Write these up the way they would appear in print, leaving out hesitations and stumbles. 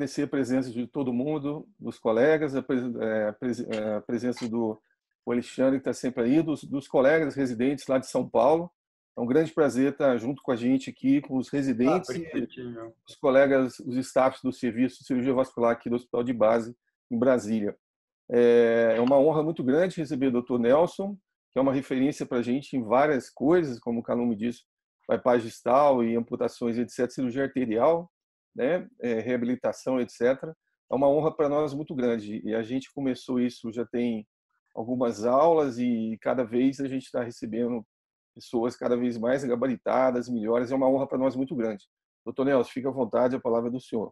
agradecer a presença de todo mundo, dos colegas, a presença do Alexandre, que está sempre aí, dos colegas residentes lá de São Paulo. É um grande prazer estar junto com a gente aqui, com os residentes e os colegas, os staffs do Serviço de Cirurgia Vascular aqui do Hospital de Base, em Brasília. É uma honra muito grande receber o Dr. Nelson, que é uma referência para a gente em várias coisas, como o Calum me disse, bypass distal e amputações, etc., cirurgia arterial, né, reabilitação, etc. É uma honra para nós muito grande. E a gente começou isso já tem algumas aulas e cada vez a gente está recebendo pessoas cada vez mais gabaritadas, melhores. É uma honra para nós muito grande. Doutor Nelson, fique à vontade, a palavra é do senhor.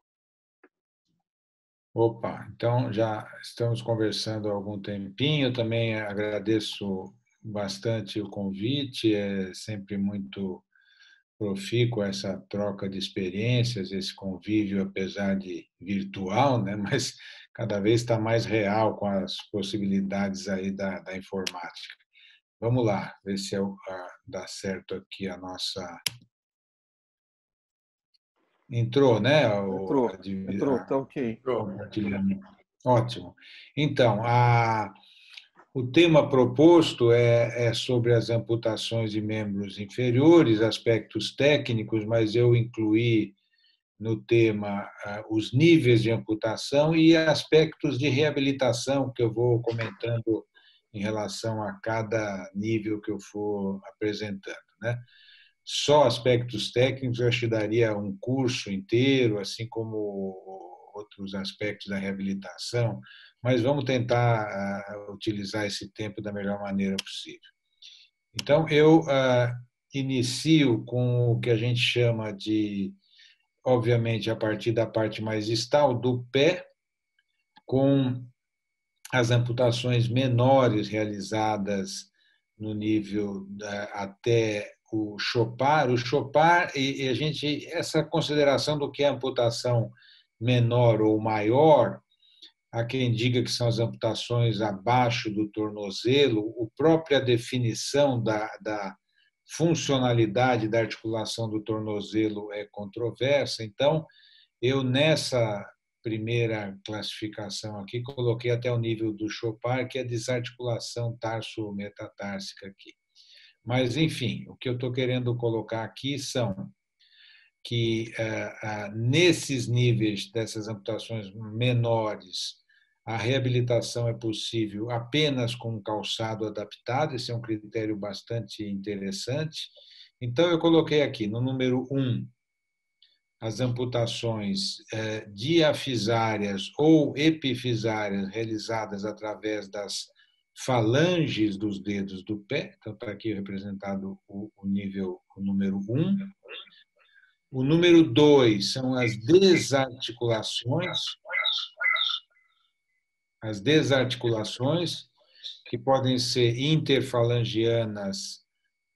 Opa, então já estamos conversando há algum tempinho. Eu também agradeço bastante o convite, é sempre muito profícuo essa troca de experiências, esse convívio, apesar de virtual, né? Mas cada vez está mais real com as possibilidades aí da informática. Vamos lá, ver se dá certo aqui a nossa... Entrou, né? Entrou, tá ok. Compartilhamento. Ótimo. Então, o tema proposto é sobre as amputações de membros inferiores, aspectos técnicos, mas eu incluí no tema os níveis de amputação e aspectos de reabilitação, que eu vou comentando em relação a cada nível que eu for apresentando, né? Só aspectos técnicos eu acho que daria um curso inteiro, assim como outros aspectos da reabilitação, mas vamos tentar utilizar esse tempo da melhor maneira possível. Então, eu inicio com o que a gente chama de, obviamente, a partir da parte mais distal do pé, com as amputações menores realizadas no nível até o Chopard. O Chopard, e a gente, essa consideração do que é amputação menor ou maior, há quem diga que são as amputações abaixo do tornozelo, a própria definição da funcionalidade da articulação do tornozelo é controversa. Então, eu, nessa primeira classificação aqui, coloquei até o nível do Chopard, que é a desarticulação tarso-metatársica aqui. Mas, enfim, o que eu estou querendo colocar aqui são que, nesses níveis dessas amputações menores, a reabilitação é possível apenas com um calçado adaptado, esse é um critério bastante interessante. Então, eu coloquei aqui, no número 1, as amputações diafisárias ou epifisárias realizadas através das falanges dos dedos do pé. Então, está aqui representado o número 1. O número 2 são as desarticulações, que podem ser interfalangianas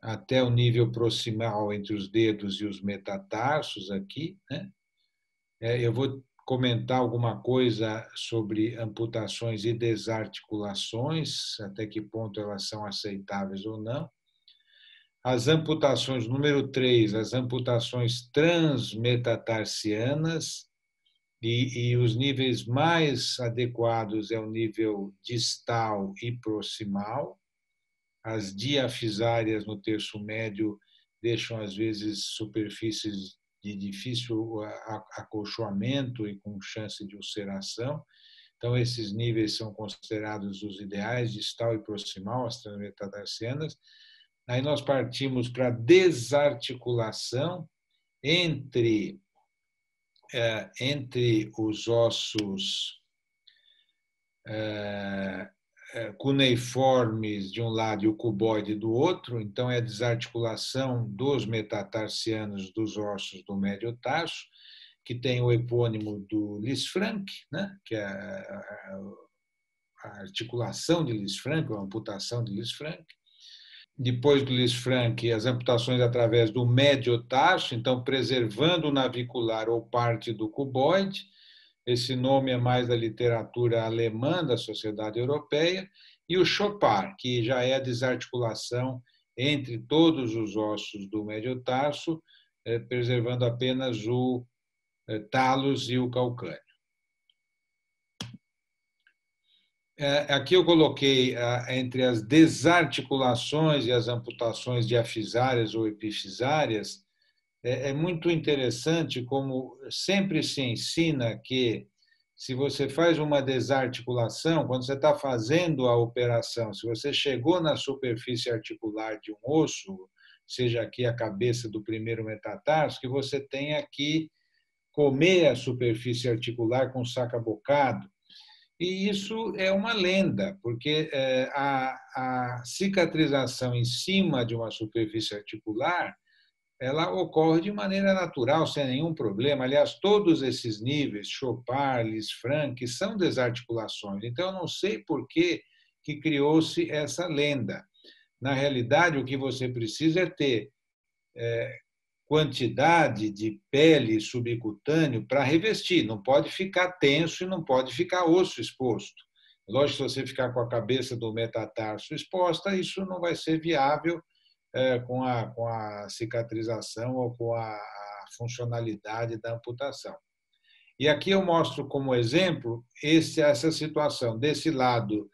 até o nível proximal entre os dedos e os metatarsos aqui, né? Eu vou comentar alguma coisa sobre amputações e desarticulações, até que ponto elas são aceitáveis ou não. As amputações, número 3, as amputações transmetatarsianas, e os níveis mais adequados é o nível distal e proximal. As diafisárias no terço médio deixam, às vezes, superfícies de difícil acolchoamento e com chance de ulceração. Então, esses níveis são considerados os ideais, distal e proximal, as transmetatarsianas. Aí nós partimos para a desarticulação entre os ossos cuneiformes de um lado e o cuboide do outro. Então, é a desarticulação dos metatarsianos dos ossos do médio tarso, que tem o epônimo do Lisfranc, né? Que é a articulação de Lisfranc, a amputação de Lisfranc. Depois do Lisfranc, as amputações através do médio tarso, então preservando o navicular ou parte do cuboide. Esse nome é mais da literatura alemã, da Sociedade Europeia. E o Chopard, que já é a desarticulação entre todos os ossos do médio tarso, preservando apenas o talos e o calcâneo. Aqui eu coloquei entre as desarticulações e as amputações diafisárias ou epifisárias. É muito interessante como sempre se ensina que, se você faz uma desarticulação, quando você está fazendo a operação, se você chegou na superfície articular de um osso, seja aqui a cabeça do primeiro metatarso, que você tenha que comer a superfície articular com saca-bocado. E isso é uma lenda, porque a cicatrização em cima de uma superfície articular, ela ocorre de maneira natural, sem nenhum problema. Aliás, todos esses níveis, Chopard, Lisfranc, são desarticulações. Então, eu não sei por que criou-se essa lenda. Na realidade, o que você precisa é ter quantidade de pele subcutâneo para revestir. Não pode ficar tenso e não pode ficar osso exposto. Lógico, se você ficar com a cabeça do metatarso exposta, isso não vai ser viável com a cicatrização ou com a funcionalidade da amputação. E aqui eu mostro como exemplo essa situação. Desse lado,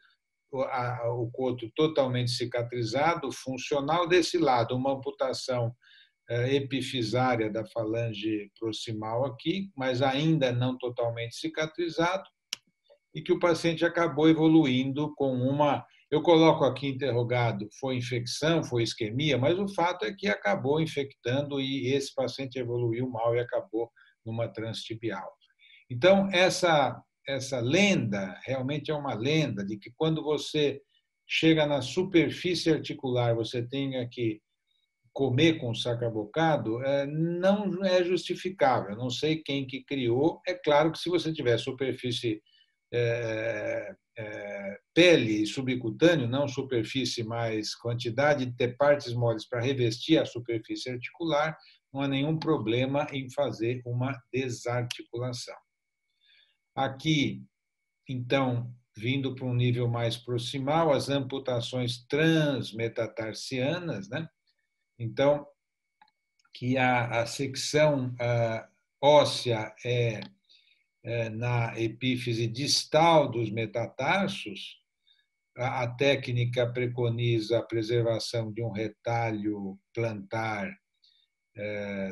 o coto totalmente cicatrizado, funcional. Desse lado, uma amputação epifisária da falange proximal aqui, mas ainda não totalmente cicatrizado, e que o paciente acabou evoluindo com uma... Eu coloco aqui interrogado, foi infecção, foi isquemia, mas o fato é que acabou infectando e esse paciente evoluiu mal e acabou numa transtibial. Então, essa lenda realmente é uma lenda de que quando você chega na superfície articular, você tenha que comer com saca-bocado, não é justificável. Não sei quem que criou. É claro que se você tiver superfície pele subcutâneo, não superfície, mas quantidade de ter partes moles para revestir a superfície articular, não há nenhum problema em fazer uma desarticulação. Aqui, então, vindo para um nível mais proximal, as amputações transmetatarsianas, né? Então, que a secção óssea é na epífise distal dos metatarsos, a técnica preconiza a preservação de um retalho plantar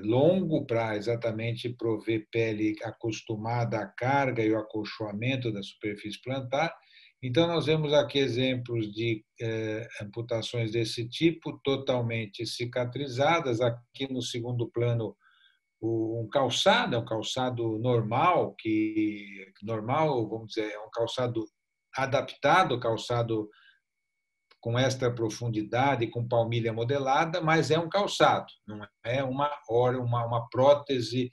longo para exatamente prover pele acostumada à carga e o acolchoamento da superfície plantar. Então, nós vemos aqui exemplos de amputações desse tipo, totalmente cicatrizadas. Aqui no segundo plano, um calçado normal, normal, vamos dizer, é um calçado adaptado, calçado com extra profundidade, com palmilha modelada, mas é um calçado, não é uma prótese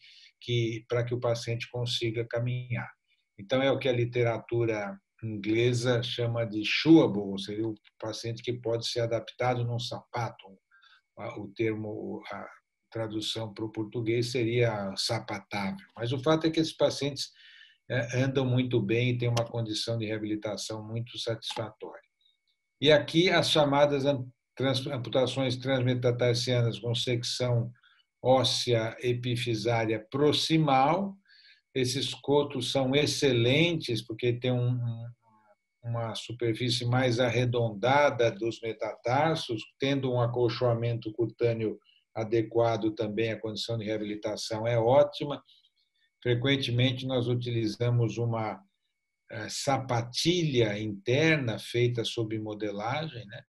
para que o paciente consiga caminhar. Então, é o que a literatura inglesa chama de chewable, seria o paciente que pode ser adaptado num sapato. O termo, a tradução para o português seria sapatável. Mas o fato é que esses pacientes andam muito bem e têm uma condição de reabilitação muito satisfatória. E aqui as chamadas amputações transmetatarsianas com secção óssea epifisária proximal. Esses cotos são excelentes porque tem uma superfície mais arredondada dos metatarsos, tendo um acolchoamento cutâneo adequado também, a condição de reabilitação é ótima. Frequentemente nós utilizamos uma sapatilha interna feita sob modelagem, né?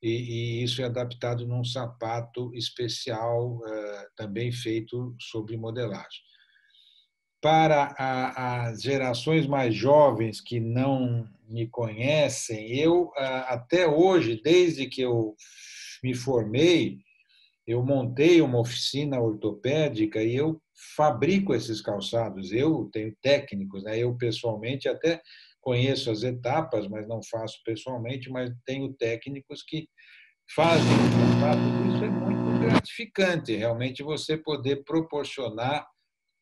E isso é adaptado num sapato especial também feito sob modelagem. Para as gerações mais jovens que não me conhecem, eu até hoje, desde que eu me formei, eu montei uma oficina ortopédica e eu fabrico esses calçados. Eu tenho técnicos, né? Eu pessoalmente até conheço as etapas, mas não faço pessoalmente, mas tenho técnicos que fazem o sapato. Isso é muito gratificante, realmente você poder proporcionar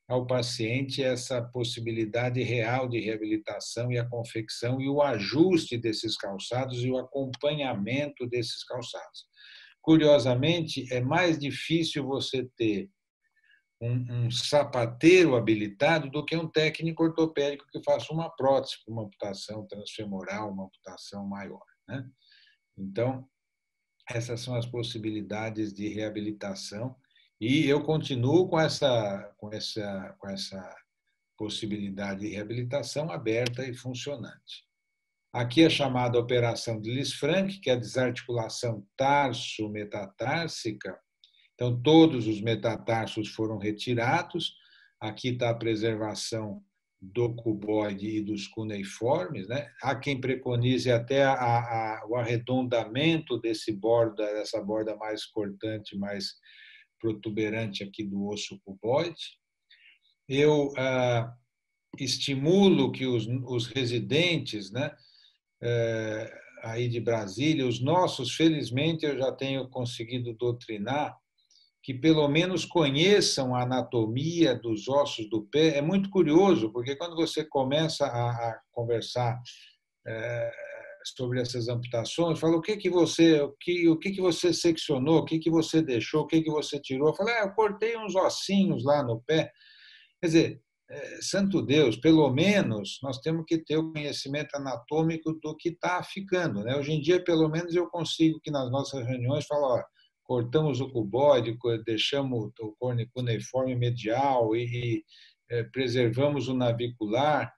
ao paciente essa possibilidade real de reabilitação e a confecção e o ajuste desses calçados e o acompanhamento desses calçados. Curiosamente, é mais difícil você ter um sapateiro habilitado do que um técnico ortopédico que faça uma prótese, uma amputação transfemoral, uma amputação maior, né? Então, essas são as possibilidades de reabilitação e eu continuo com essa possibilidade de reabilitação aberta e funcionante. Aqui é chamada operação de Lisfranc, que é a desarticulação tarso-metatársica. Então, todos os metatarsos foram retirados. Aqui está a preservação do cuboide e dos cuneiformes, né? Há quem preconize até o arredondamento dessa borda mais cortante, mais protuberante aqui do osso cuboide. Eu estimulo que os residentes, né, aí de Brasília, os nossos, felizmente, eu já tenho conseguido doutrinar que pelo menos conheçam a anatomia dos ossos do pé. É muito curioso, porque quando você começa a conversar sobre essas amputações, fala o que você seccionou, o que você deixou, o que você tirou. Eu falei, eu cortei uns ossinhos lá no pé. Quer dizer, santo Deus, pelo menos nós temos que ter o conhecimento anatômico do que está ficando, né? Hoje em dia, pelo menos, eu consigo que nas nossas reuniões falar, cortamos o cuboide, deixamos o cuneiforme medial e preservamos o navicular.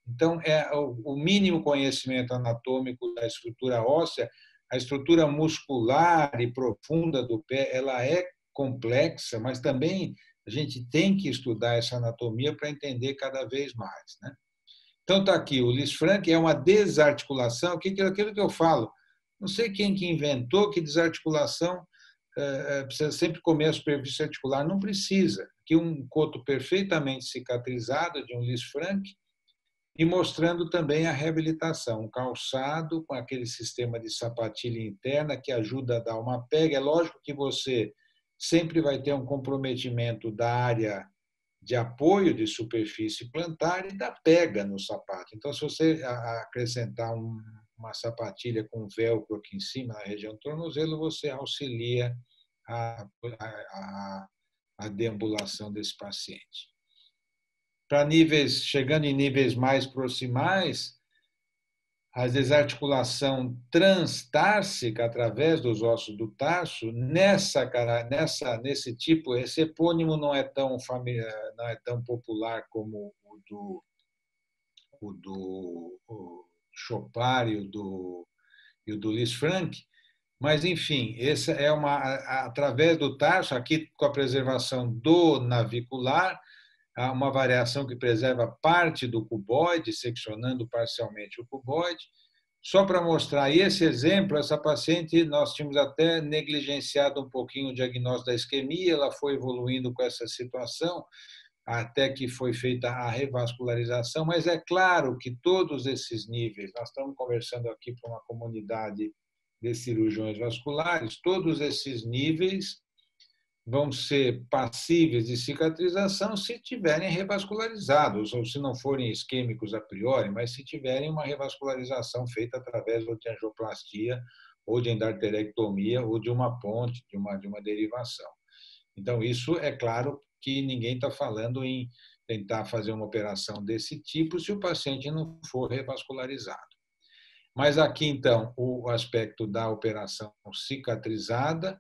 Então, é o mínimo conhecimento anatômico da estrutura óssea. A estrutura muscular e profunda do pé, ela é complexa, mas também a gente tem que estudar essa anatomia para entender cada vez mais, né? Então, está aqui, o Lisfranc é uma desarticulação, aquilo que eu falo. Não sei quem que inventou que desarticulação precisa sempre comer a superfície articular. Não precisa. Aqui um coto perfeitamente cicatrizado de um Lisfranc e mostrando também a reabilitação. Um calçado com aquele sistema de sapatilha interna que ajuda a dar uma pega. É lógico que você sempre vai ter um comprometimento da área de apoio de superfície plantar e da pega no sapato. Então, se você acrescentar uma sapatilha com velcro aqui em cima, na região do tornozelo, você auxilia a deambulação desse paciente. Para níveis, chegando em níveis mais proximais, a desarticulação transtársica através dos ossos do tarso, nesse tipo, esse epônimo não é tão familiar, não é tão popular como o do Chopard e o do Lisfranc, mas enfim, essa é através do tarso, aqui com a preservação do navicular, há uma variação que preserva parte do cuboide, seccionando parcialmente o cuboide. Só para mostrar esse exemplo, essa paciente, nós tínhamos até negligenciado um pouquinho o diagnóstico da isquemia, ela foi evoluindo com essa situação, até que foi feita a revascularização, mas é claro que todos esses níveis, nós estamos conversando aqui com uma comunidade de cirurgiões vasculares, todos esses níveis vão ser passíveis de cicatrização se tiverem revascularizados, ou se não forem isquêmicos a priori, mas se tiverem uma revascularização feita através de angioplastia, ou de endarterectomia, ou de uma ponte, de uma derivação. Então, isso é claro que ninguém está falando em tentar fazer uma operação desse tipo se o paciente não for revascularizado. Mas aqui, então, o aspecto da operação cicatrizada,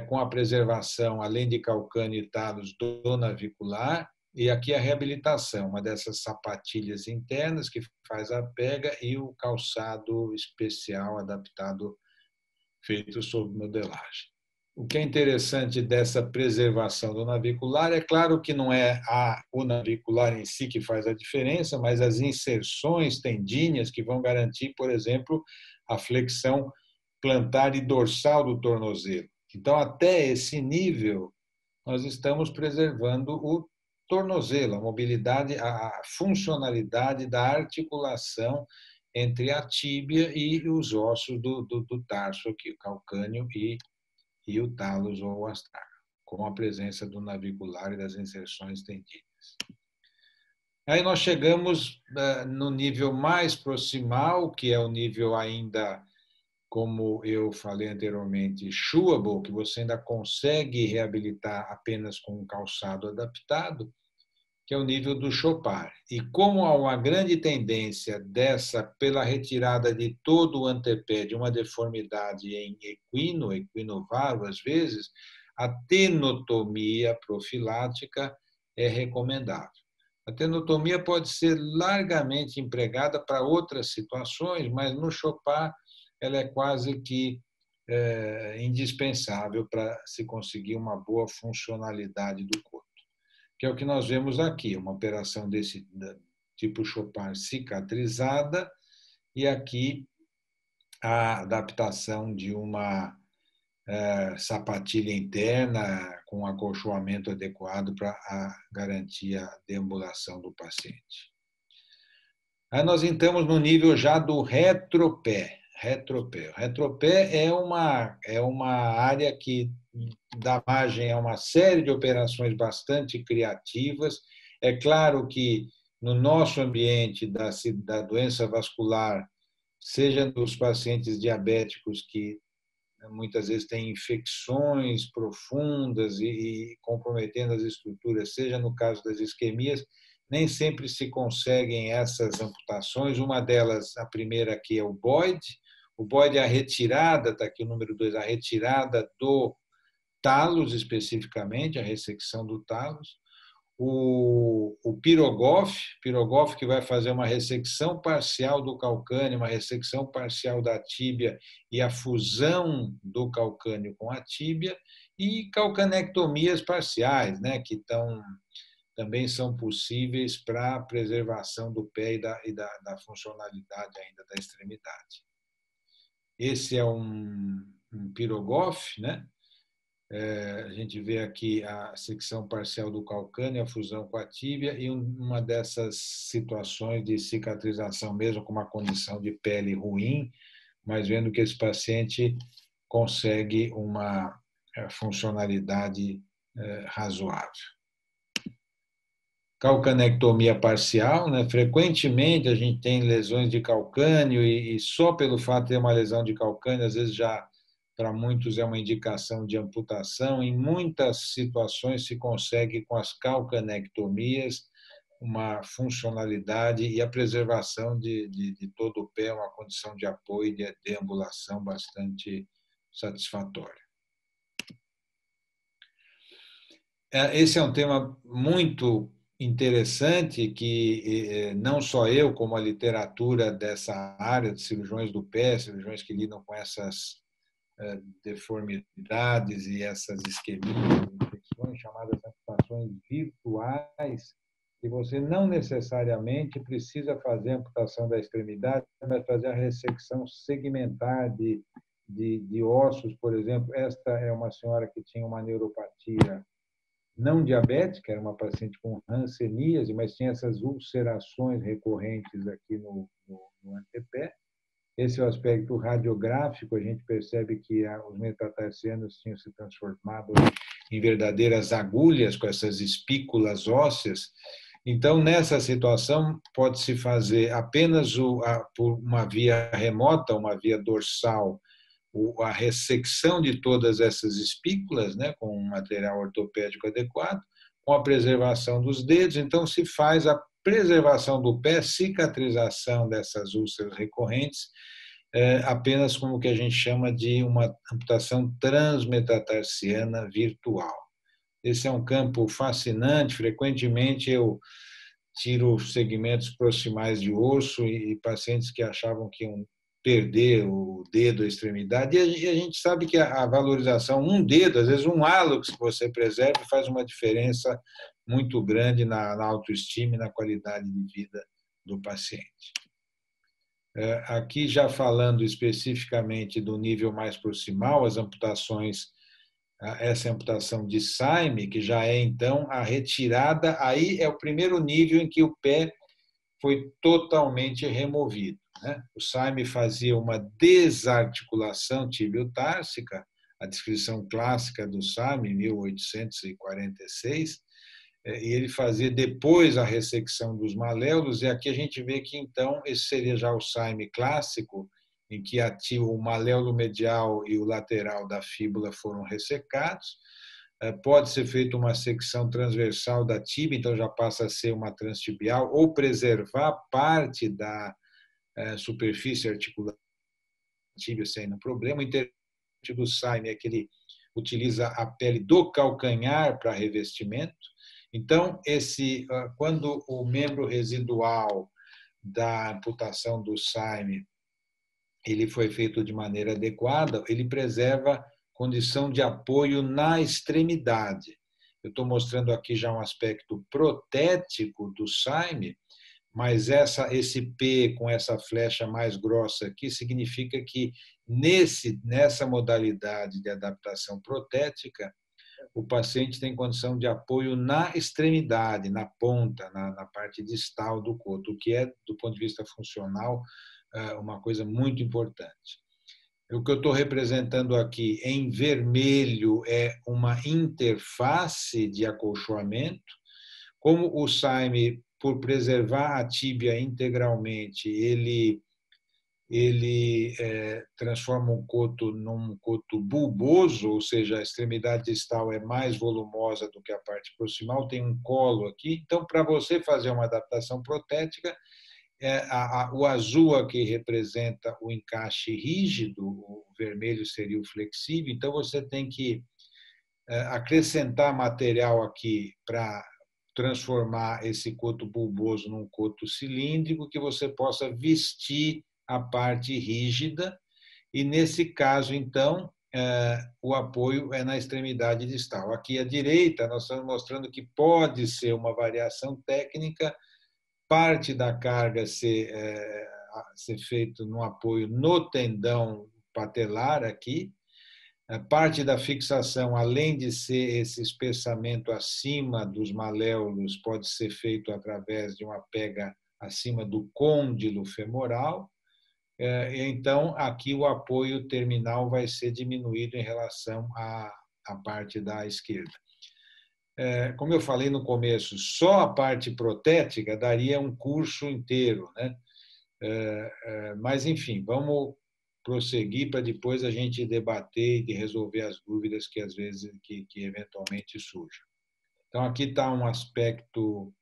com a preservação, além de calcânio e talos, do navicular, e aqui a reabilitação, uma dessas sapatilhas internas que faz a pega e o calçado especial adaptado, feito sob modelagem. O que é interessante dessa preservação do navicular, é claro que não é o navicular em si que faz a diferença, mas as inserções tendíneas que vão garantir, por exemplo, a flexão plantar e dorsal do tornozelo. Então, até esse nível, nós estamos preservando o tornozelo, a mobilidade, a funcionalidade da articulação entre a tíbia e os ossos do tarso, aqui, o calcâneo e o talos ou o astrago, com a presença do navicular e das inserções tendíneas. Aí nós chegamos no nível mais proximal, que é o nível ainda como eu falei anteriormente, chewable, que você ainda consegue reabilitar apenas com um calçado adaptado, que é o nível do Chopard. E como há uma grande tendência dessa, pela retirada de todo o antepé de uma deformidade em equino, equinovaro às vezes, a tenotomia profilática é recomendável. A tenotomia pode ser largamente empregada para outras situações, mas no Chopard ela é quase que indispensável para se conseguir uma boa funcionalidade do corpo, que é o que nós vemos aqui, uma operação desse tipo Chopard cicatrizada, e aqui a adaptação de uma sapatilha interna com acolchoamento adequado para garantir a deambulação do paciente. Aí nós entramos no nível já do retropé. O retropé é uma área que dá margem a uma série de operações bastante criativas. É claro que no nosso ambiente da doença vascular, seja dos pacientes diabéticos que muitas vezes têm infecções profundas e comprometendo as estruturas, seja no caso das isquemias, nem sempre se conseguem essas amputações. Uma delas, a primeira aqui, é o BOID. O BOID é a retirada, está aqui o número 2, a retirada do talos, especificamente, a ressecção do talos. O Pirogoff, que vai fazer uma ressecção parcial do calcânio, uma ressecção parcial da tíbia e a fusão do calcânio com a tíbia, e calcanectomias parciais, né, que também são possíveis para a preservação do pé e da funcionalidade ainda da extremidade. Esse é um Pirogoff, né? A gente vê aqui a secção parcial do calcânio, a fusão com a tíbia, e uma dessas situações de cicatrização mesmo com uma condição de pele ruim, mas vendo que esse paciente consegue uma funcionalidade razoável. Calcanectomia parcial, né? Frequentemente a gente tem lesões de calcânio e só pelo fato de ter uma lesão de calcânio, às vezes já para muitos é uma indicação de amputação. Em muitas situações se consegue com as calcanectomias uma funcionalidade e a preservação de todo o pé, uma condição de apoio e de deambulação bastante satisfatória. Esse é um tema muito interessante que não só eu, como a literatura dessa área de cirurgiões do pé, cirurgiões que lidam com essas deformidades e essas isquemias, infecções chamadas amputações virtuais, que você não necessariamente precisa fazer a amputação da extremidade, mas fazer a ressecção segmentar de ossos, por exemplo. Esta é uma senhora que tinha uma neuropatia não diabética, era uma paciente com hanseníase, mas tinha essas ulcerações recorrentes aqui no antepé. Esse é o aspecto radiográfico, a gente percebe que os metatarsianos tinham se transformado em verdadeiras agulhas com essas espículas ósseas. Então, nessa situação, pode-se fazer apenas por uma via remota, uma via dorsal, a ressecção de todas essas espículas, né, com um material ortopédico adequado, com a preservação dos dedos. Então, se faz a preservação do pé, cicatrização dessas úlceras recorrentes, apenas como o que a gente chama de uma amputação transmetatarsiana virtual. Esse é um campo fascinante. Frequentemente eu tiro segmentos proximais de osso e pacientes que achavam que iam perder o dedo, a extremidade, e a gente sabe que a valorização, um dedo, às vezes um hálux que você preserva, faz uma diferença muito grande na autoestima e na qualidade de vida do paciente. Aqui, já falando especificamente do nível mais proximal, as amputações, essa amputação de Syme, que já é, então, a retirada, aí é o primeiro nível em que o pé foi totalmente removido. O Syme fazia uma desarticulação tibiotársica, a descrição clássica do Syme, 1846, e ele fazia depois a ressecção dos maléolos, e aqui a gente vê que, então, esse seria já o Syme clássico, em que o maléolo medial e o lateral da fíbula foram ressecados. Pode ser feita uma secção transversal da tíbia, então já passa a ser uma transtibial, ou preservar parte da superfície articular da tíbia sem nenhum problema. O interessante do Saime é que ele utiliza a pele do calcanhar para revestimento. Então, quando o membro residual da amputação do Saime ele foi feito de maneira adequada, ele preserva condição de apoio na extremidade. Eu estou mostrando aqui já um aspecto protético do Saime, mas esse P com essa flecha mais grossa aqui significa que nessa modalidade de adaptação protética, o paciente tem condição de apoio na extremidade, na ponta, na parte distal do coto, o que é, do ponto de vista funcional, uma coisa muito importante. O que eu estou representando aqui em vermelho é uma interface de acolchoamento. Como o Saime, por preservar a tíbia integralmente, ele transforma um coto num coto bulboso, ou seja, a extremidade distal é mais volumosa do que a parte proximal, tem um colo aqui. Então, para você fazer uma adaptação protética, o azul aqui representa o encaixe rígido, o vermelho seria o flexível, então você tem que acrescentar material aqui para transformar esse coto bulboso num coto cilíndrico, que você possa vestir a parte rígida, e nesse caso, então, o apoio é na extremidade distal. Aqui à direita, nós estamos mostrando que pode ser uma variação técnica, parte da carga ser feito no apoio no tendão patelar aqui, parte da fixação, além de ser esse espessamento acima dos maléolos, pode ser feito através de uma pega acima do côndilo femoral. Então, aqui o apoio terminal vai ser diminuído em relação à parte da esquerda. Como eu falei no começo, só a parte protética daria um curso inteiro, né? Mas, enfim, vamos prosseguir para depois a gente debater e resolver as dúvidas que às vezes que eventualmente surjam. Então, aqui está um aspecto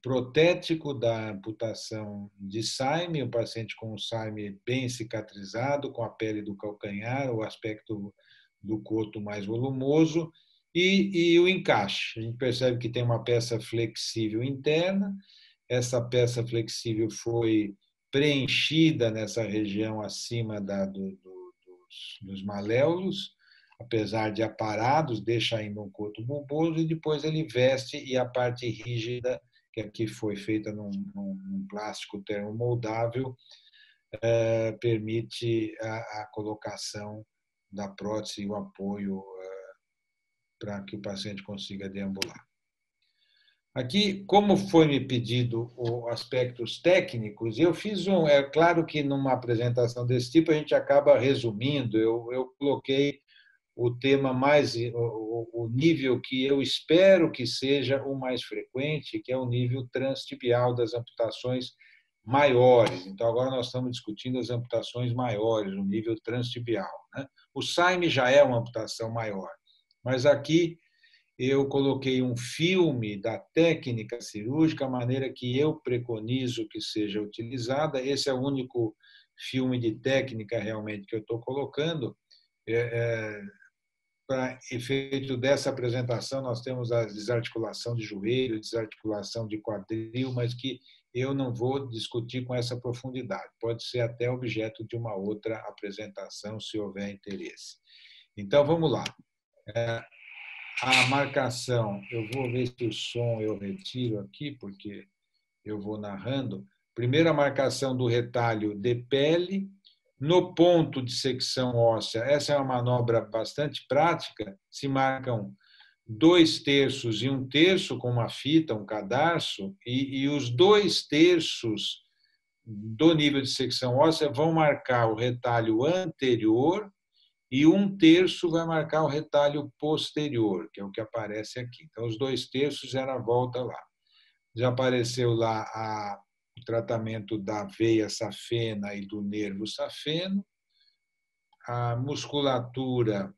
protético da amputação de Saime, o paciente com o Saime bem cicatrizado, com a pele do calcanhar, o aspecto do coto mais volumoso, e o encaixe. A gente percebe que tem uma peça flexível interna, essa peça flexível foi preenchida nessa região acima dos maléolos, apesar de aparados, deixa ainda um coto bulboso, e depois ele veste, e a parte rígida, que aqui foi feita num plástico termomoldável, permite a colocação da prótese e o apoio para que o paciente consiga deambular. Aqui, como foi me pedido aspectos técnicos, eu fiz é claro que numa apresentação desse tipo a gente acaba resumindo, eu coloquei o tema o nível que eu espero que seja o mais frequente, que é o nível transtibial das amputações maiores. Então, agora nós estamos discutindo as amputações maiores, o nível transtibial, né? O Saime já é uma amputação maior, mas aqui eu coloquei um filme da técnica cirúrgica, a maneira que eu preconizo que seja utilizada. Esse é o único filme de técnica realmente que eu estou colocando. Para efeito dessa apresentação, nós temos a desarticulação de joelho, desarticulação de quadril, mas que eu não vou discutir com essa profundidade. Pode ser até objeto de uma outra apresentação, se houver interesse. Então, vamos lá. A marcação, eu vou ver se o som eu retiro aqui, porque eu vou narrando. Primeiro, a marcação do retalho de pele. No ponto de secção óssea, essa é uma manobra bastante prática, se marcam 2/3 e 1/3 com uma fita, um cadarço, e os 2/3 do nível de secção óssea vão marcar o retalho anterior e 1/3 vai marcar o retalho posterior, que é o que aparece aqui. Então, os 2/3 era a volta lá. Já apareceu lá tratamento da veia safena e do nervo safeno, a musculatura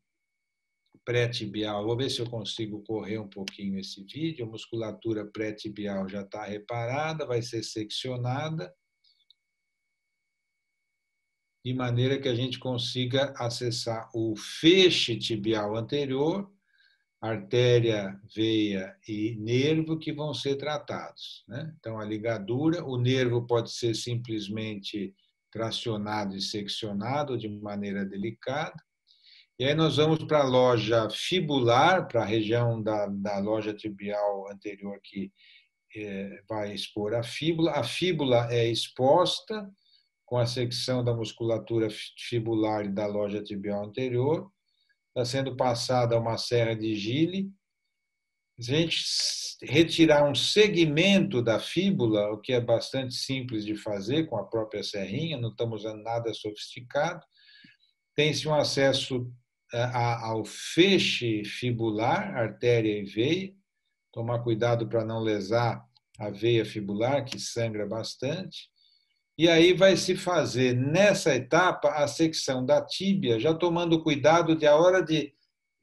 pré-tibial. Vou ver se eu consigo correr um pouquinho esse vídeo. A musculatura pré-tibial já está reparada, vai ser seccionada, de maneira que a gente consiga acessar o feixe tibial anterior, artéria, veia e nervo, que vão ser tratados, né? Então, a ligadura, o nervo pode ser simplesmente tracionado e seccionado de maneira delicada. E aí nós vamos para a loja fibular, para a região da loja tibial anterior, que vai expor a fíbula. A fíbula é exposta com a secção da musculatura fibular e da loja tibial anterior. Está sendo passada uma serra de Gili. Se a gente retirar um segmento da fíbula, o que é bastante simples de fazer com a própria serrinha, não estamos usando nada sofisticado, tem-se um acesso ao feixe fibular, artéria e veia. Tomar cuidado para não lesar a veia fibular, que sangra bastante. E aí vai se fazer, nessa etapa, a secção da tíbia, já tomando cuidado de, a hora de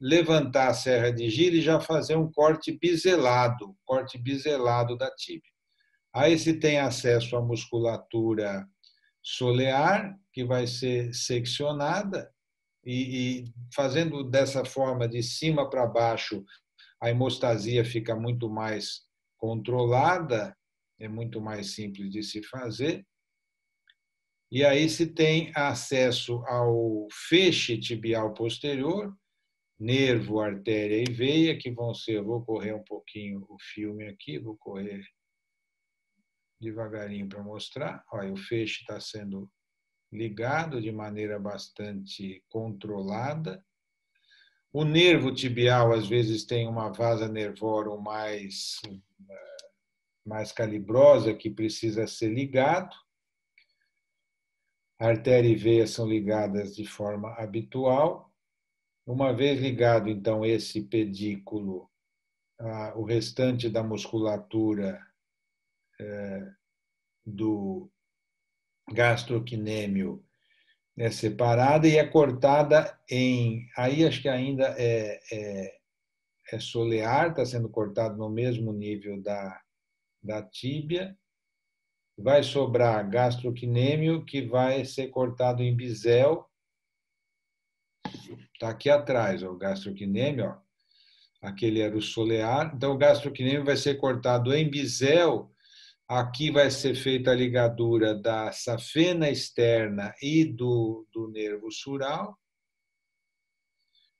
levantar a serra de Gili, já fazer um corte biselado da tíbia. Aí se tem acesso à musculatura solear, que vai ser seccionada, e fazendo dessa forma, de cima para baixo, a hemostasia fica muito mais controlada, é muito mais simples de se fazer. E aí se tem acesso ao feixe tibial posterior, nervo, artéria e veia, que vão ser, vou correr um pouquinho o filme aqui, vou correr devagarinho para mostrar. Olha, o feixe está sendo ligado de maneira bastante controlada. O nervo tibial, às vezes, tem uma vasa nervorum mais calibrosa, que precisa ser ligado. A artéria e veia são ligadas de forma habitual. Uma vez ligado, então, esse pedículo, o restante da musculatura do gastrocnêmio é separada e é cortada em... Aí acho que ainda é solear, está sendo cortado no mesmo nível da tíbia. Vai sobrar gastrocnêmio, que vai ser cortado em bisel. Está aqui atrás, ó, o gastrocnêmio, ó. Aquele era o solear. Então, o gastrocnêmio vai ser cortado em bisel. Aqui vai ser feita a ligadura da safena externa e do nervo sural.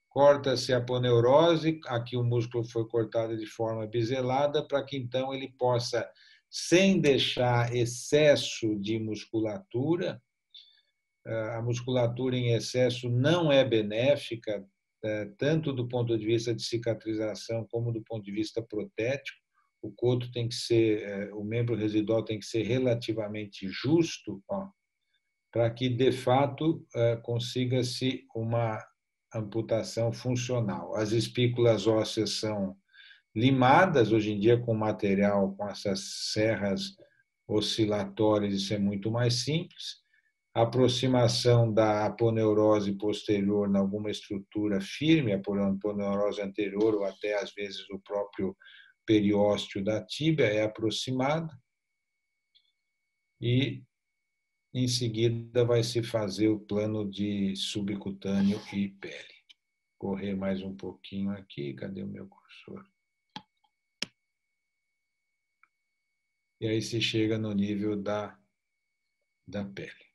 Corta-se a aponeurose. Aqui o músculo foi cortado de forma biselada, para que então ele possa, sem deixar excesso de musculatura. A musculatura em excesso não é benéfica, tanto do ponto de vista de cicatrização como do ponto de vista protético. O coto tem que ser, o membro residual tem que ser relativamente justo, para que, de fato, consiga-se uma amputação funcional. As espículas ósseas são limadas, hoje em dia com material, com essas serras oscilatórias, isso é muito mais simples. A aproximação da aponeurose posterior em alguma estrutura firme, a aponeurose anterior ou até, às vezes, o próprio periósteo da tíbia é aproximada. E, em seguida, vai se fazer o plano de subcutâneo e pele. Correr mais um pouquinho aqui. Cadê o meu cursor? E aí se chega no nível da pele.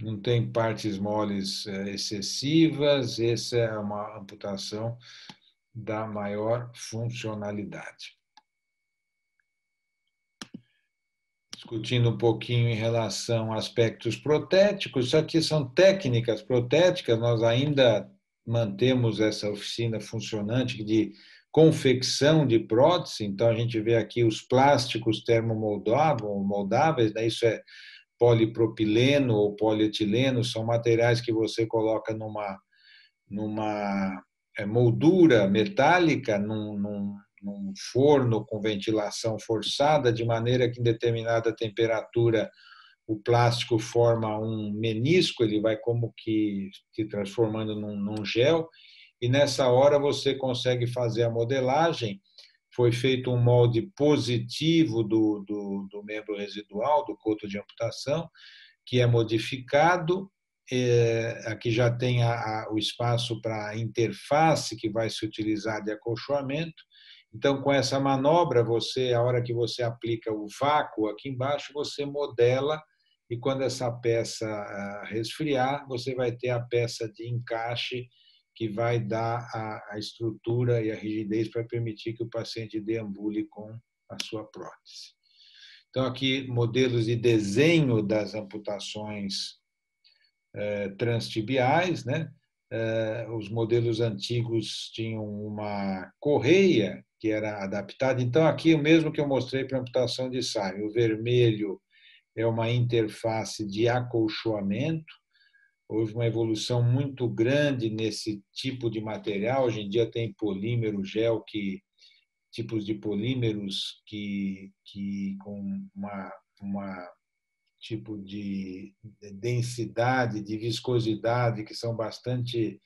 Não tem partes moles excessivas, essa é uma amputação da maior funcionalidade. Discutindo um pouquinho em relação a aspectos protéticos, isso aqui são técnicas protéticas, nós ainda mantemos essa oficina funcionante de confecção de prótese, então a gente vê aqui os plásticos termomoldáveis, né? Isso é polipropileno ou polietileno, são materiais que você coloca numa moldura metálica, num forno com ventilação forçada, de maneira que em determinada temperatura o plástico forma um menisco, ele vai como que se transformando num gel, e nessa hora você consegue fazer a modelagem. Foi feito um molde positivo do membro residual, do coto de amputação, que é modificado. Aqui já tem o espaço para a interface que vai se utilizar de acolchoamento. Então, com essa manobra, a hora que você aplica o vácuo aqui embaixo, você modela, e quando essa peça resfriar, você vai ter a peça de encaixe que vai dar a estrutura e a rigidez para permitir que o paciente deambule com a sua prótese. Então, aqui, modelos de desenho das amputações transtibiais, né? Os modelos antigos tinham uma correia que era adaptada. Então, aqui o mesmo que eu mostrei para a amputação de saio. O vermelho é uma interface de acolchoamento. Houve uma evolução muito grande nesse tipo de material. Hoje em dia tem polímero, gel, tipos de polímeros que com uma tipo de densidade, de viscosidade, que são bastante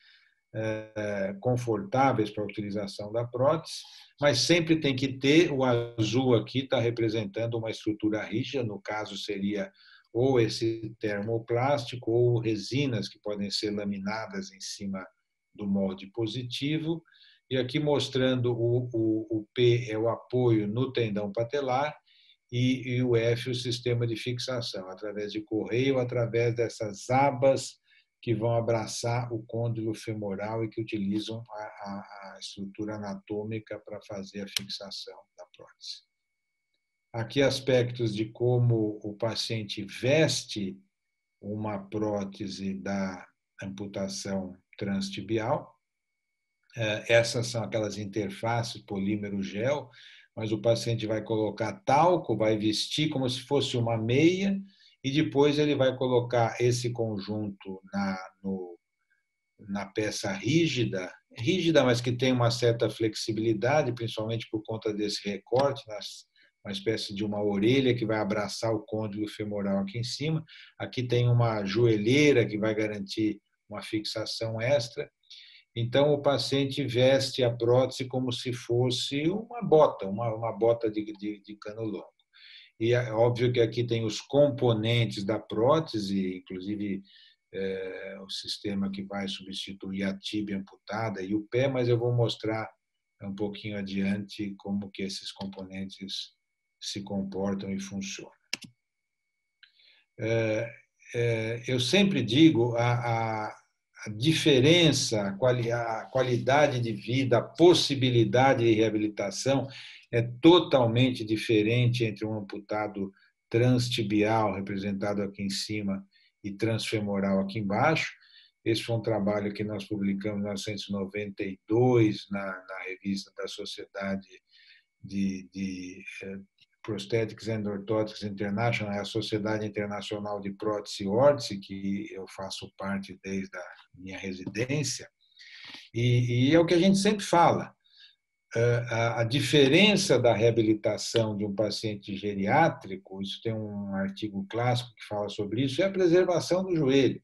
confortáveis para a utilização da prótese, mas sempre tem que ter, o azul aqui está representando uma estrutura rígida, no caso seria ou esse termoplástico ou resinas que podem ser laminadas em cima do molde positivo, e aqui mostrando o P é o apoio no tendão patelar, e o F o sistema de fixação, através de correia ou através dessas abas que vão abraçar o côndilo femoral e que utilizam a estrutura anatômica para fazer a fixação da prótese. Aqui aspectos de como o paciente veste uma prótese da amputação transtibial. Essas são aquelas interfaces polímero gel, mas o paciente vai colocar talco, vai vestir como se fosse uma meia, e depois ele vai colocar esse conjunto na peça rígida, mas que tem uma certa flexibilidade, principalmente por conta desse recorte, uma espécie de uma orelha que vai abraçar o côndilo femoral aqui em cima. Aqui tem uma joelheira que vai garantir uma fixação extra. Então, o paciente veste a prótese como se fosse uma bota, uma bota de cano longo. E é óbvio que aqui tem os componentes da prótese, inclusive o sistema que vai substituir a tíbia amputada e o pé, mas eu vou mostrar um pouquinho adiante como que esses componentes se comportam e funcionam. Eu sempre digo a diferença, a qualidade de vida, a possibilidade de reabilitação é totalmente diferente entre um amputado transtibial, representado aqui em cima, e transfemoral aqui embaixo. Esse foi um trabalho que nós publicamos em 1992 na revista da Sociedade de Prosthetics and Orthotics International, é a Sociedade Internacional de Prótese e Órtese, que eu faço parte desde a minha residência, e é o que a gente sempre fala. A diferença da reabilitação de um paciente geriátrico, isso tem um artigo clássico que fala sobre isso, é a preservação do joelho.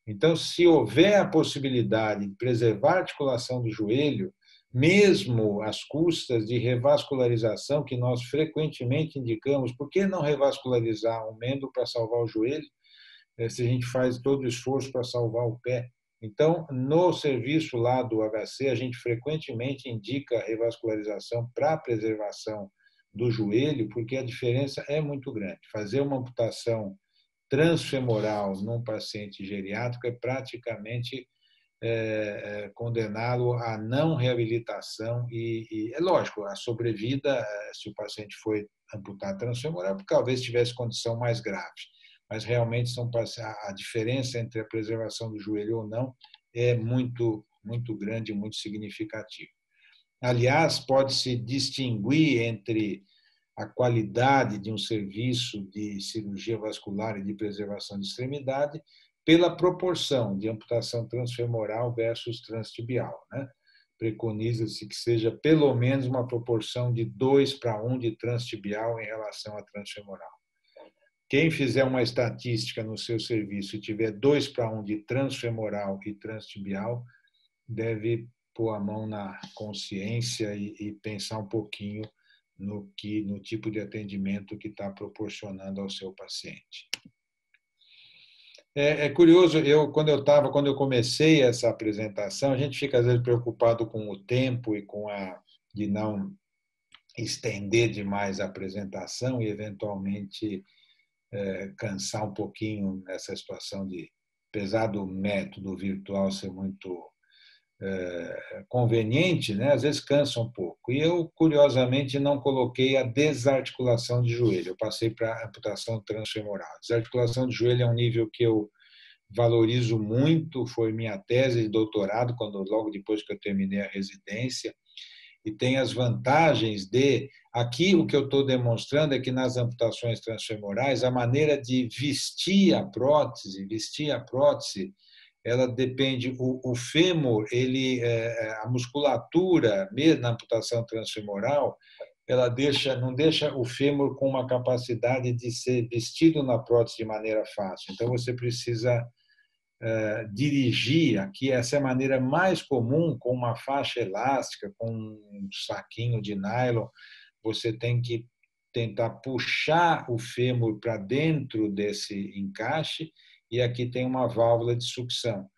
Então, se houver a possibilidade de preservar a articulação do joelho, mesmo às custas de revascularização, que nós frequentemente indicamos, por que não revascularizar um membro para salvar o joelho, se a gente faz todo o esforço para salvar o pé? Então, no serviço lá do HC, a gente frequentemente indica revascularização para a preservação do joelho, porque a diferença é muito grande. Fazer uma amputação transfemoral num paciente geriátrico é praticamente condená-lo à não reabilitação e é lógico, a sobrevida, se o paciente foi amputado transfemoral, porque talvez tivesse condição mais grave, mas realmente a diferença entre a preservação do joelho ou não é muito, muito grande, muito significativa. Aliás, pode-se distinguir entre a qualidade de um serviço de cirurgia vascular e de preservação de extremidade pela proporção de amputação transfemoral versus transtibial, né? preconiza-se que seja pelo menos uma proporção de 2:1 de transtibial em relação à transfemoral. Quem fizer uma estatística no seu serviço e tiver 2:1 de transfemoral e transtibial, deve pôr a mão na consciência e pensar um pouquinho no tipo de atendimento que está proporcionando ao seu paciente. É curioso, quando eu comecei essa apresentação, a gente fica às vezes preocupado com o tempo e de não estender demais a apresentação e eventualmente cansar um pouquinho nessa situação de, apesar do método virtual ser muito conveniente, né? Às vezes cansa um pouco. E eu, curiosamente, não coloquei a desarticulação de joelho, eu passei para a amputação transfemoral. Desarticulação de joelho é um nível que eu valorizo muito, foi minha tese de doutorado, logo depois que eu terminei a residência, e tem as vantagens aqui o que eu estou demonstrando é que nas amputações transfemorais, a maneira de vestir a prótese, ela depende, o fêmur, a musculatura, mesmo na amputação transfemoral, ela não deixa o fêmur com uma capacidade de ser vestido na prótese de maneira fácil. Então, você precisa dirigir, aqui essa é a maneira mais comum, com uma faixa elástica, com um saquinho de nylon, você tem que tentar puxar o fêmur para dentro desse encaixe e aqui tem uma válvula de sucção.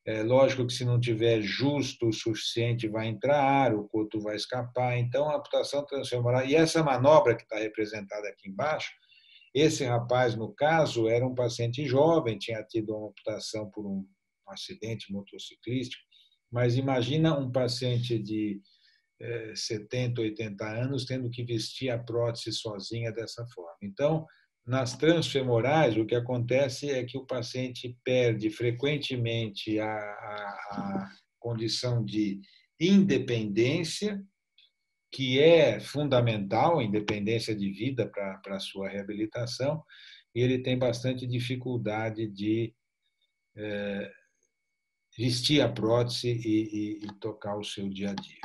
É lógico que se não tiver justo o suficiente vai entrar ar, o coto vai escapar, então a amputação transfemoral, e essa manobra que está representada aqui embaixo, esse rapaz, no caso, era um paciente jovem, tinha tido uma amputação por um acidente motociclístico, mas imagina um paciente de 70, 80 anos tendo que vestir a prótese sozinha dessa forma. Então, nas transfemorais, o que acontece é que o paciente perde frequentemente a condição de independência, que é fundamental, independência de vida para a sua reabilitação, e ele tem bastante dificuldade de vestir a prótese e tocar o seu dia a dia.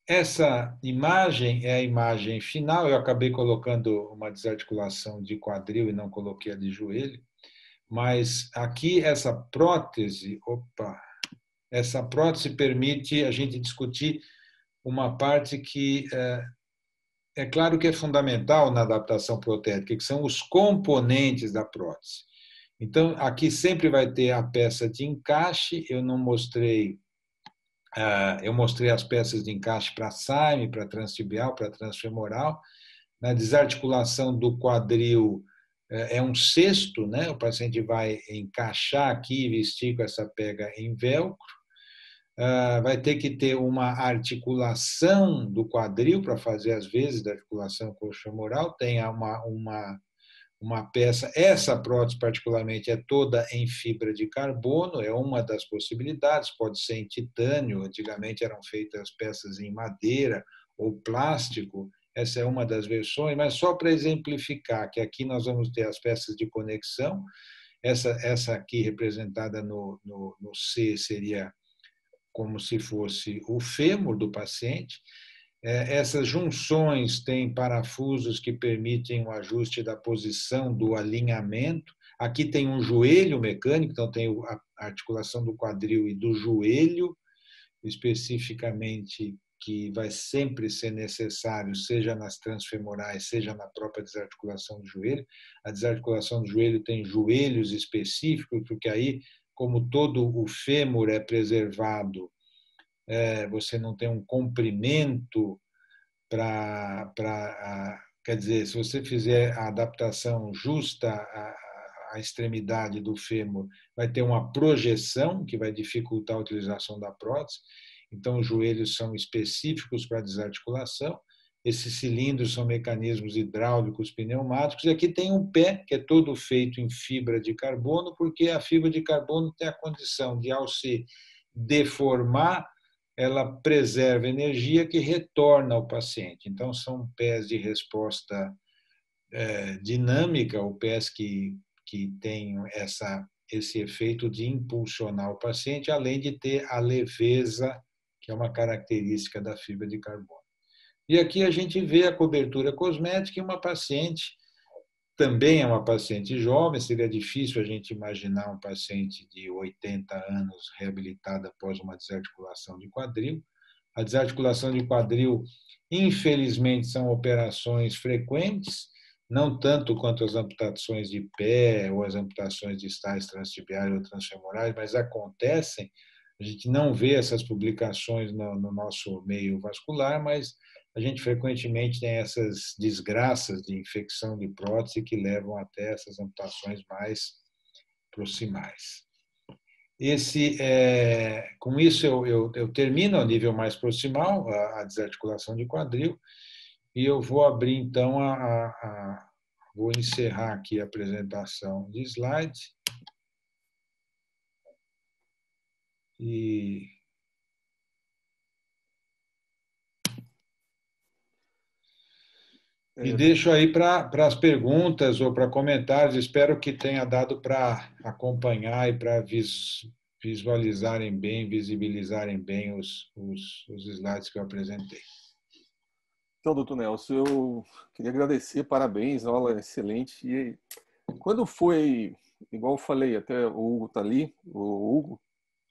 Essa imagem é a imagem final, eu acabei colocando uma desarticulação de quadril e não coloquei a de joelho, mas aqui essa prótese permite a gente discutir uma parte que é claro que é fundamental na adaptação protética, que são os componentes da prótese. Então, aqui sempre vai ter a peça de encaixe, eu mostrei as peças de encaixe para SAIME, para transtibial, para transfemoral. Na desarticulação do quadril é um cesto, né? O paciente vai encaixar aqui e vestir com essa pega em velcro. Vai ter que ter uma articulação do quadril para fazer as vezes da articulação coxofemoral. Tem uma peça, essa prótese particularmente é toda em fibra de carbono, é uma das possibilidades, pode ser em titânio, antigamente eram feitas peças em madeira ou plástico, essa é uma das versões, mas só para exemplificar que aqui nós vamos ter as peças de conexão, essa aqui representada no C seria como se fosse o fêmur do paciente. Essas junções têm parafusos que permitem o ajuste da posição do alinhamento. Aqui tem um joelho mecânico, então tem a articulação do quadril e do joelho, especificamente, que vai sempre ser necessário, seja nas transfemorais, seja na própria desarticulação do joelho. A desarticulação do joelho tem joelhos específicos, porque aí, como todo o fêmur é preservado, você não tem um comprimento quer dizer, se você fizer a adaptação justa à extremidade do fêmur, vai ter uma projeção que vai dificultar a utilização da prótese. Então, os joelhos são específicos para a desarticulação. Esses cilindros são mecanismos hidráulicos pneumáticos. E aqui tem um pé, que é todo feito em fibra de carbono, porque a fibra de carbono tem a condição de, ao se deformar, ela preserva energia que retorna ao paciente. Então, são pés de resposta dinâmica, ou pés que têm essa esse efeito de impulsionar o paciente, além de ter a leveza, que é uma característica da fibra de carbono. E aqui a gente vê a cobertura cosmética em uma paciente, também é uma paciente jovem, seria difícil a gente imaginar um paciente de 80 anos reabilitado após uma desarticulação de quadril. A desarticulação de quadril, infelizmente, são operações frequentes, não tanto quanto as amputações de pé ou as amputações distais transtibiais ou transfemorais, mas acontecem. A gente não vê essas publicações no nosso meio vascular, mas a gente frequentemente tem essas desgraças de infecção de prótese que levam até essas amputações mais proximais. Com isso, eu termino ao nível mais proximal, a desarticulação de quadril, e eu vou abrir, então, vou encerrar aqui a apresentação de slides. E deixo aí para as perguntas ou para comentários. Espero que tenha dado para acompanhar e para visualizarem bem, visibilizarem bem os slides que eu apresentei. Então, doutor Nelson, eu queria agradecer, parabéns, aula excelente. E quando foi, igual eu falei, até o Hugo está ali, o Hugo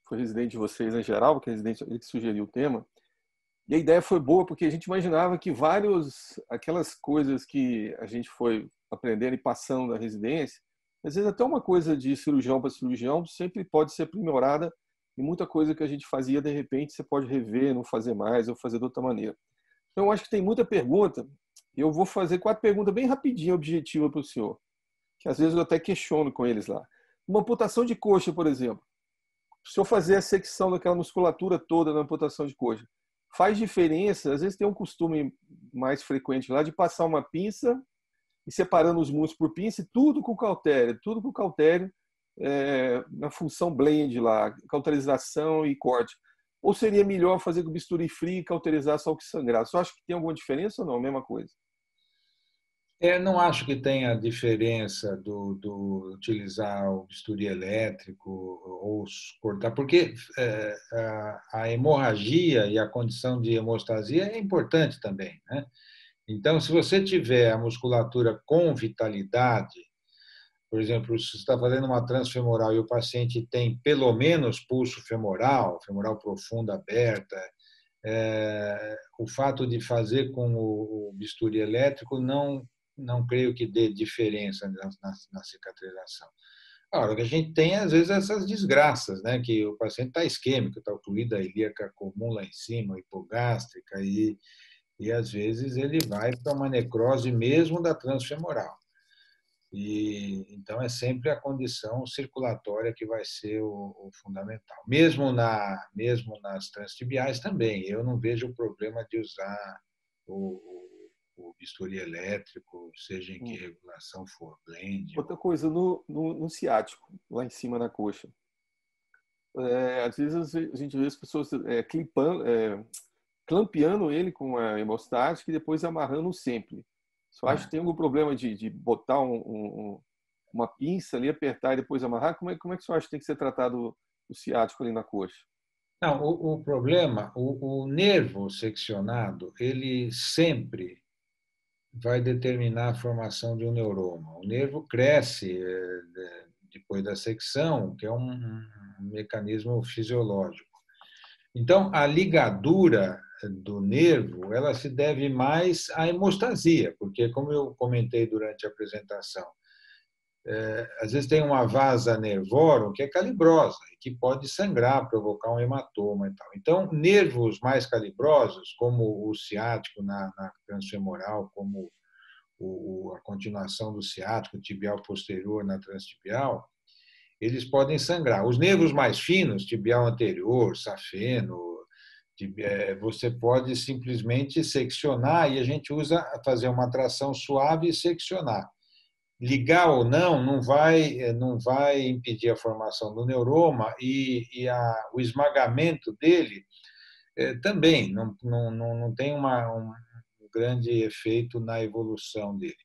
foi residente de vocês em geral, que é residente, ele que sugeriu o tema. E a ideia foi boa porque a gente imaginava que aquelas coisas que a gente foi aprendendo e passando na residência, às vezes até uma coisa de cirurgião para cirurgião sempre pode ser aprimorada e muita coisa que a gente fazia, de repente, você pode rever, não fazer mais ou fazer de outra maneira. Então, eu acho que tem muita pergunta. Eu vou fazer 4 perguntas bem rapidinho, objetiva para o senhor, que às vezes eu até questiono com eles lá. Uma amputação de coxa, por exemplo. Se eu fazer a secção daquela musculatura toda na amputação de coxa, faz diferença? Às vezes tem um costume mais frequente lá de passar uma pinça e separando os músculos por pinça, e tudo com cautério, na função blend lá, cauterização e corte. Ou seria melhor fazer com bisturi frio e cauterizar só o que sangrar? Você acha que tem alguma diferença ou não? Mesma coisa? Não acho que tenha diferença do utilizar o bisturi elétrico ou cortar, porque a hemorragia e a condição de hemostasia é importante também, né? Então, se você tiver a musculatura com vitalidade, por exemplo, se você está fazendo uma transfemoral e o paciente tem pelo menos pulso femoral, femoral profunda aberta, o fato de fazer com o bisturi elétrico não creio que dê diferença na cicatrização. Agora, o que a gente tem, às vezes, essas desgraças, né? Que o paciente está isquêmico, está ocluída ilíaca comum lá em cima, hipogástrica, e às vezes ele vai para uma necrose mesmo da transfemoral. Então, é sempre a condição circulatória que vai ser o fundamental. Mesmo nas transtibiais também, eu não vejo problema de usar o bisturi elétrico, seja em que regulação for, blend. Outra coisa, no ciático, lá em cima na coxa. Às vezes a gente vê as pessoas clampeando ele com a hemostática e depois amarrando sempre. Só acho que tem algum problema de botar uma pinça ali, apertar e depois amarrar? Como é que você acha que tem que ser tratado o ciático ali na coxa? Não, o problema, o nervo seccionado, ele sempre vai determinar a formação de um neuroma. O nervo cresce depois da secção, que é um mecanismo fisiológico. Então, a ligadura do nervo, ela se deve mais à hemostasia, porque, como eu comentei durante a apresentação, às vezes tem uma vasa nervorum que é calibrosa e que pode sangrar, provocar um hematoma e tal. Então, nervos mais calibrosos, como o ciático na transfemoral, como a continuação do ciático tibial posterior na transtibial, eles podem sangrar. Os nervos mais finos, tibial anterior, safeno, você pode simplesmente seccionar e a gente usa fazer uma tração suave e seccionar. Ligar ou não vai impedir a formação do neuroma o esmagamento dele também não tem um grande efeito na evolução dele.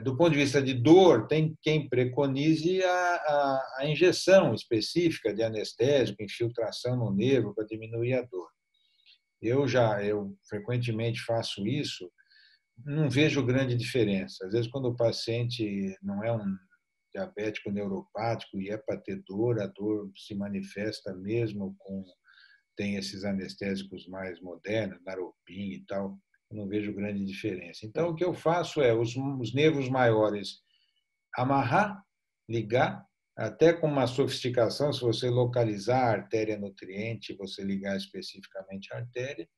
Do ponto de vista de dor, tem quem preconize a injeção específica de anestésico, infiltração no nervo para diminuir a dor. Eu frequentemente faço isso, não vejo grande diferença. Às vezes, quando o paciente não é um diabético neuropático e é para ter dor, a dor se manifesta mesmo com tem esses anestésicos mais modernos, naropim e tal, eu não vejo grande diferença. Então, o que eu faço é os nervos maiores amarrar, ligar, até com uma sofisticação, se você localizar a artéria nutriente, você ligar especificamente a artéria,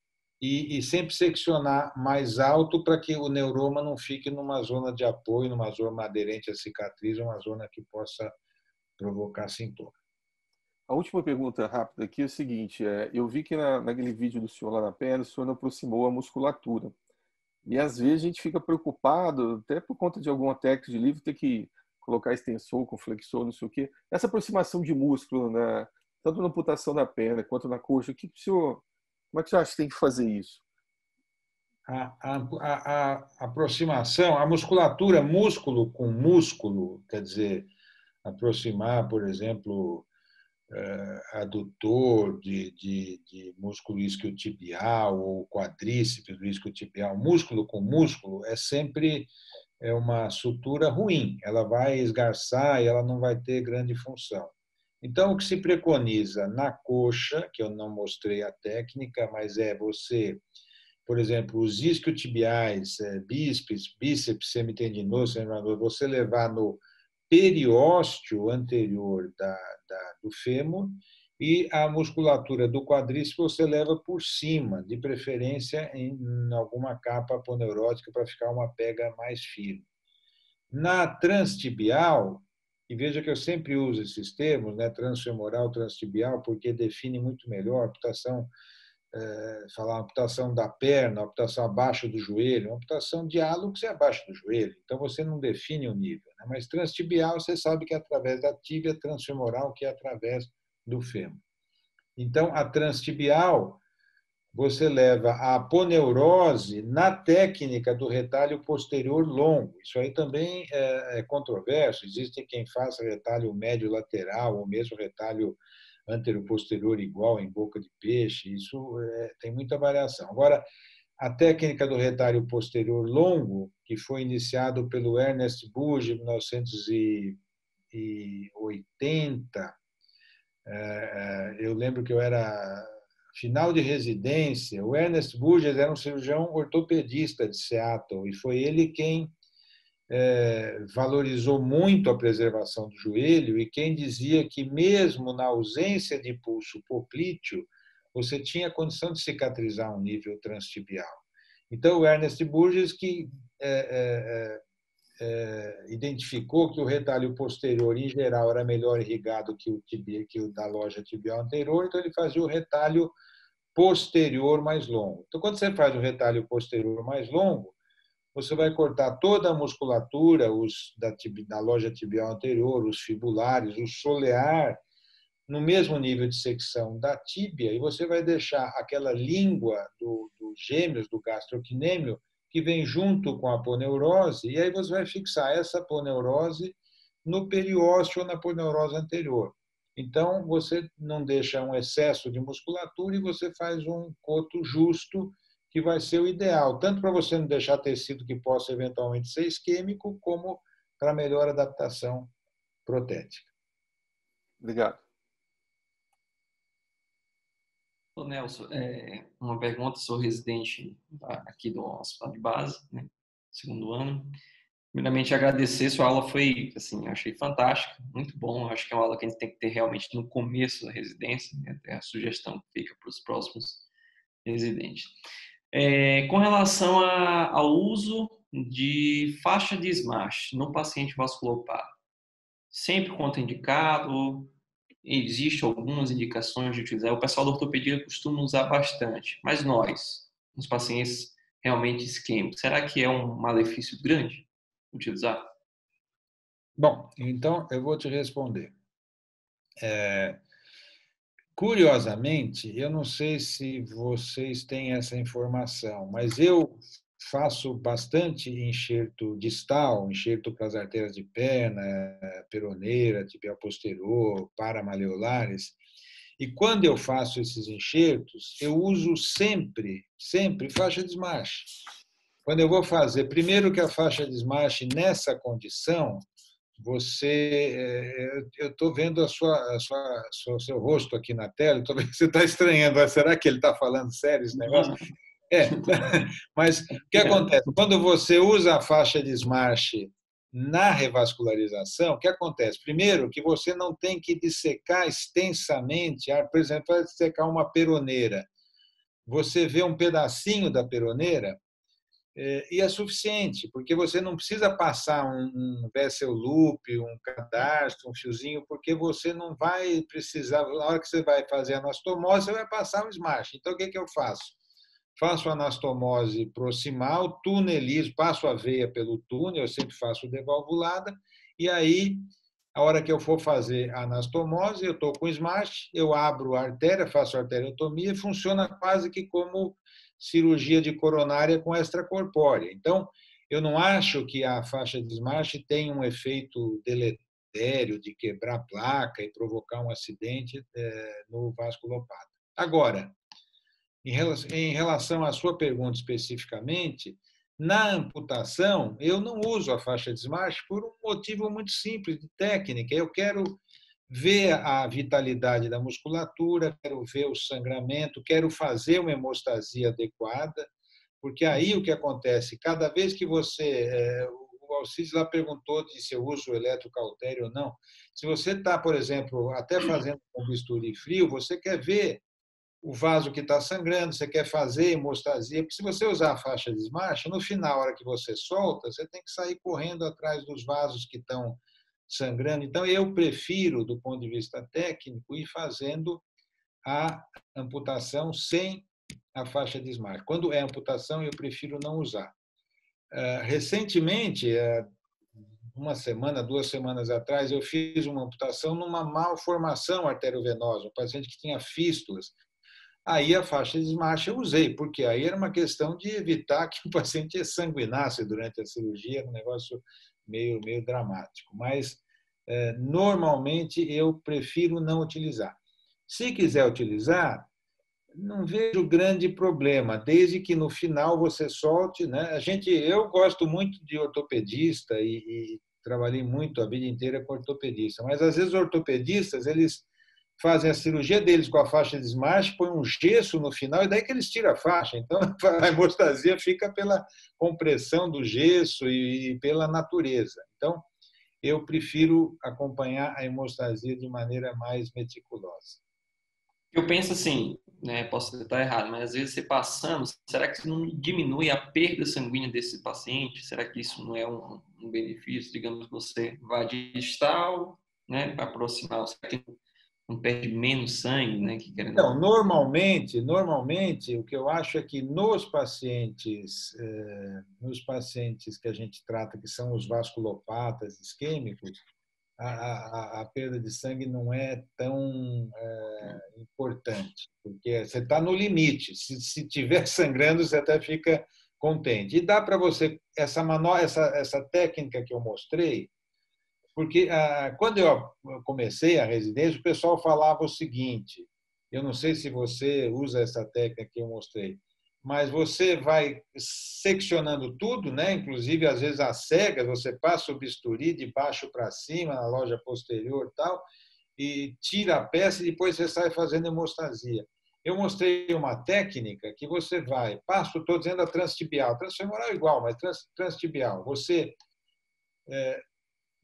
e sempre seccionar mais alto para que o neuroma não fique numa zona de apoio, numa zona aderente à cicatriz, uma zona que possa provocar sintoma. A última pergunta rápida aqui é o seguinte: eu vi que naquele vídeo do senhor lá na perna, o senhor não aproximou a musculatura. E às vezes a gente fica preocupado, até por conta de alguma técnica de livro, ter que colocar extensor com flexor, não sei o quê. Essa aproximação de músculo, né, tanto na amputação da perna quanto na coxa, como é que o senhor acha que tem que fazer isso? A aproximação, a musculatura, músculo com músculo, quer dizer, aproximar, por exemplo, adutor de músculo isquiotibial ou quadríceps do isquiotibial, músculo com músculo, é uma sutura ruim. Ela vai esgarçar e ela não vai ter grande função. Então, o que se preconiza na coxa, que eu não mostrei a técnica, mas é você, por exemplo, os isquiotibiais, bíceps semitendinoso, você levar no periósteo anterior do fêmur e a musculatura do quadríceps você leva por cima, de preferência em alguma capa aponeurótica para ficar uma pega mais firme. Na transtibial, e veja que eu sempre uso esses termos, né, transfemoral, transtibial, porque define muito melhor a amputação, falar amputação da perna, amputação abaixo do joelho, amputação de hálux é abaixo do joelho, então você não define o nível, né? Mas transtibial você sabe que é através da tíbia, transfemoral que é através do fêmur. Então, a transtibial, você leva a aponeurose na técnica do retalho posterior longo. Isso aí também é controverso. Existe quem faça retalho médio lateral ou mesmo retalho anteroposterior igual em boca de peixe. Isso tem muita variação. Agora, a técnica do retalho posterior longo, que foi iniciado pelo Ernest Buge em 1980, eu lembro que eu era final de residência. O Ernest Burgess era um cirurgião ortopedista de Seattle e foi ele quem valorizou muito a preservação do joelho e quem dizia que mesmo na ausência de pulso poplíteo, você tinha condição de cicatrizar um nível transtibial. Então, o Ernest Burgess que identificou que o retalho posterior, em geral, era melhor irrigado que o da loja tibial anterior, então ele fazia o retalho posterior mais longo. Então, quando você faz o retalho posterior mais longo, você vai cortar toda a musculatura da loja tibial anterior, os fibulares, o solear, no mesmo nível de secção da tíbia, e você vai deixar aquela língua dos gêmeos, do gastrocnêmio, que vem junto com a aponeurose, e aí você vai fixar essa aponeurose no periósteo ou na aponeurose anterior. Então, você não deixa um excesso de musculatura e você faz um coto justo, que vai ser o ideal, tanto para você não deixar tecido que possa eventualmente ser isquêmico, como para melhor adaptação protética. Obrigado. Ô, Nelson, uma pergunta, sou residente aqui do Hospital de Base, né, segundo ano. Primeiramente, agradecer, sua aula foi, assim, eu achei fantástica, muito bom, acho que é uma aula que a gente tem que ter realmente no começo da residência, né, até a sugestão que fica para os próximos residentes. Com relação ao uso de faixa de Smash no paciente vasculopata, sempre contraindicado, existem algumas indicações de utilizar. O pessoal da ortopedia costuma usar bastante, mas nós, nos pacientes realmente isquêmicos, será que é um malefício grande utilizar? Bom, então eu vou te responder. Curiosamente, eu não sei se vocês têm essa informação, mas eu faço bastante enxerto distal, enxerto para as artérias de perna, peroneira, tibial posterior, paramaleolares. E quando eu faço esses enxertos, eu uso sempre faixa de Smash. Quando eu vou fazer, primeiro que a faixa de Smash nessa condição, eu estou vendo o seu rosto aqui na tela, estou vendo que você está estranhando. Será que ele está falando sério esse negócio? É, mas o que acontece? Quando você usa a faixa de Smash na revascularização, o que acontece? Primeiro, que você não tem que dissecar extensamente, por exemplo, vai dissecar uma peroneira. Você vê um pedacinho da peroneira e é suficiente, porque você não precisa passar um vessel loop, um cadastro, um fiozinho, porque você não vai precisar, na hora que você vai fazer a anastomose, você vai passar um Smash. Então, o que eu faço? Faço a anastomose proximal, tunelizo, passo a veia pelo túnel, eu sempre faço devalvulada, e aí, a hora que eu for fazer a anastomose, eu estou com Smash, eu abro a artéria, faço a arteriotomia, e funciona quase que como cirurgia de coronária com extracorpórea. Então, eu não acho que a faixa de Smash tem um efeito deletério de quebrar a placa e provocar um acidente no vasculopata. Agora, em relação à sua pergunta especificamente, na amputação, eu não uso a faixa de Smash por um motivo muito simples de técnica. Eu quero ver a vitalidade da musculatura, quero ver o sangramento, quero fazer uma hemostasia adequada, porque aí o que acontece, cada vez que o Alcides lá perguntou se eu uso eletrocautério ou não. Se você está, por exemplo, até fazendo um bisturi frio, você quer ver o vaso que está sangrando, você quer fazer hemostasia, porque se você usar a faixa de Smash, no final, na hora que você solta, você tem que sair correndo atrás dos vasos que estão sangrando. Então, eu prefiro, do ponto de vista técnico, ir fazendo a amputação sem a faixa de Smash. Quando é amputação, eu prefiro não usar. Recentemente, uma semana, 2 semanas atrás, eu fiz uma amputação numa malformação arteriovenosa, um paciente que tinha fístulas. Aí a faixa de Smash eu usei, porque aí era uma questão de evitar que o paciente sanguinasse durante a cirurgia, era um negócio meio dramático. Mas, normalmente, eu prefiro não utilizar. Se quiser utilizar, não vejo grande problema, desde que no final você solte, né? Eu gosto muito de ortopedista e trabalhei muito a vida inteira com ortopedista, mas às vezes os ortopedistas, eles fazem a cirurgia deles com a faixa de Smash, põem um gesso no final e daí que eles tiram a faixa. Então, a hemostasia fica pela compressão do gesso e pela natureza. Então, eu prefiro acompanhar a hemostasia de maneira mais meticulosa. Eu penso assim, né, posso estar errado, mas às vezes você passando, será que isso não diminui a perda sanguínea desse paciente? Será que isso não é um benefício? Digamos que você vai distal, né, para aproximar, será que não perde menos sangue, né? Então, normalmente, o que eu acho é que nos pacientes que a gente trata, que são os vasculopatas isquêmicos, a perda de sangue não é tão importante, porque você está no limite. Se tiver sangrando, você até fica contente. E dá para você, essa técnica que eu mostrei, porque quando eu comecei a residência, o pessoal falava o seguinte, eu não sei se você usa essa técnica que eu mostrei, mas você vai seccionando tudo, né? Inclusive, às vezes, as cegas, você passa o bisturi de baixo para cima, na loja posterior e tal, e tira a peça e depois você sai fazendo hemostasia. Eu mostrei uma técnica que você estou dizendo a transtibial, transfemoral é igual, mas transtibial. Você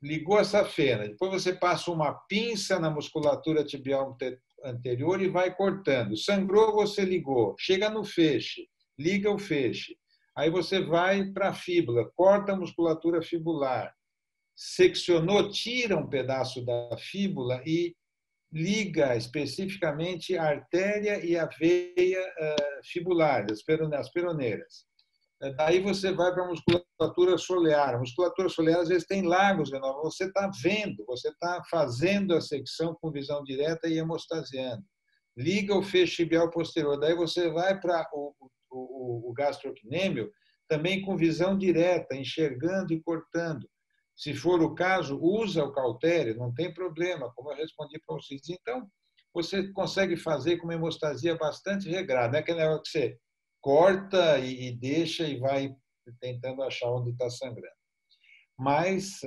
ligou essa fenda, depois você passa uma pinça na musculatura tibial anterior e vai cortando. Sangrou, você ligou. Chega no feixe, liga o feixe. Aí você vai para a fíbula, corta a musculatura fibular. Seccionou, tira um pedaço da fíbula e liga especificamente a artéria e a veia fibular, as peroneiras. Daí você vai para a musculatura solear. A musculatura solear, às vezes, tem lagos venosos. Você está vendo, você está fazendo a secção com visão direta e hemostasiando. Liga o feixe tibial posterior. Daí você vai para o gastrocnêmio, também com visão direta, enxergando e cortando. Se for o caso, usa o cautério, não tem problema, como eu respondi para vocês. Então, você consegue fazer com uma hemostasia bastante regrada. Não é aquele negócio que você corta e deixa e vai tentando achar onde está sangrando. Mas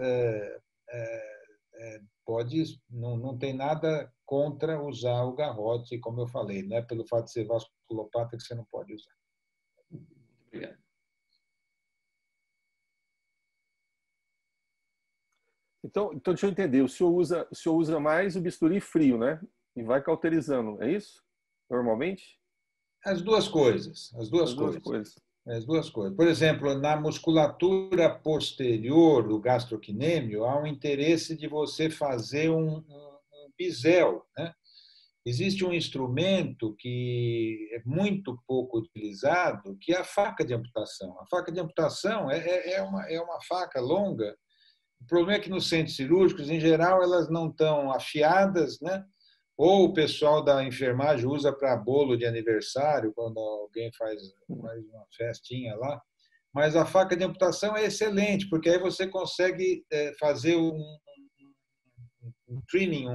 pode, não tem nada contra usar o garrote, como eu falei. Não é pelo fato de ser vasculopata que você não pode usar. Muito obrigado. Então, deixa eu entender. O senhor usa mais o bisturi frio, né? E vai cauterizando, é isso? Normalmente? As duas coisas. As duas As duas coisas. coisas. As duas coisas. Por exemplo, na musculatura posterior do gastrocnêmio, há um interesse de você fazer um bisel, né? Existe um instrumento que é muito pouco utilizado, que é a faca de amputação. A faca de amputação é uma faca longa. O problema é que nos centros cirúrgicos, em geral, elas não estão afiadas, né? Ou o pessoal da enfermagem usa para bolo de aniversário, quando alguém faz uma festinha lá. Mas a faca de amputação é excelente, porque aí você consegue fazer um trimming,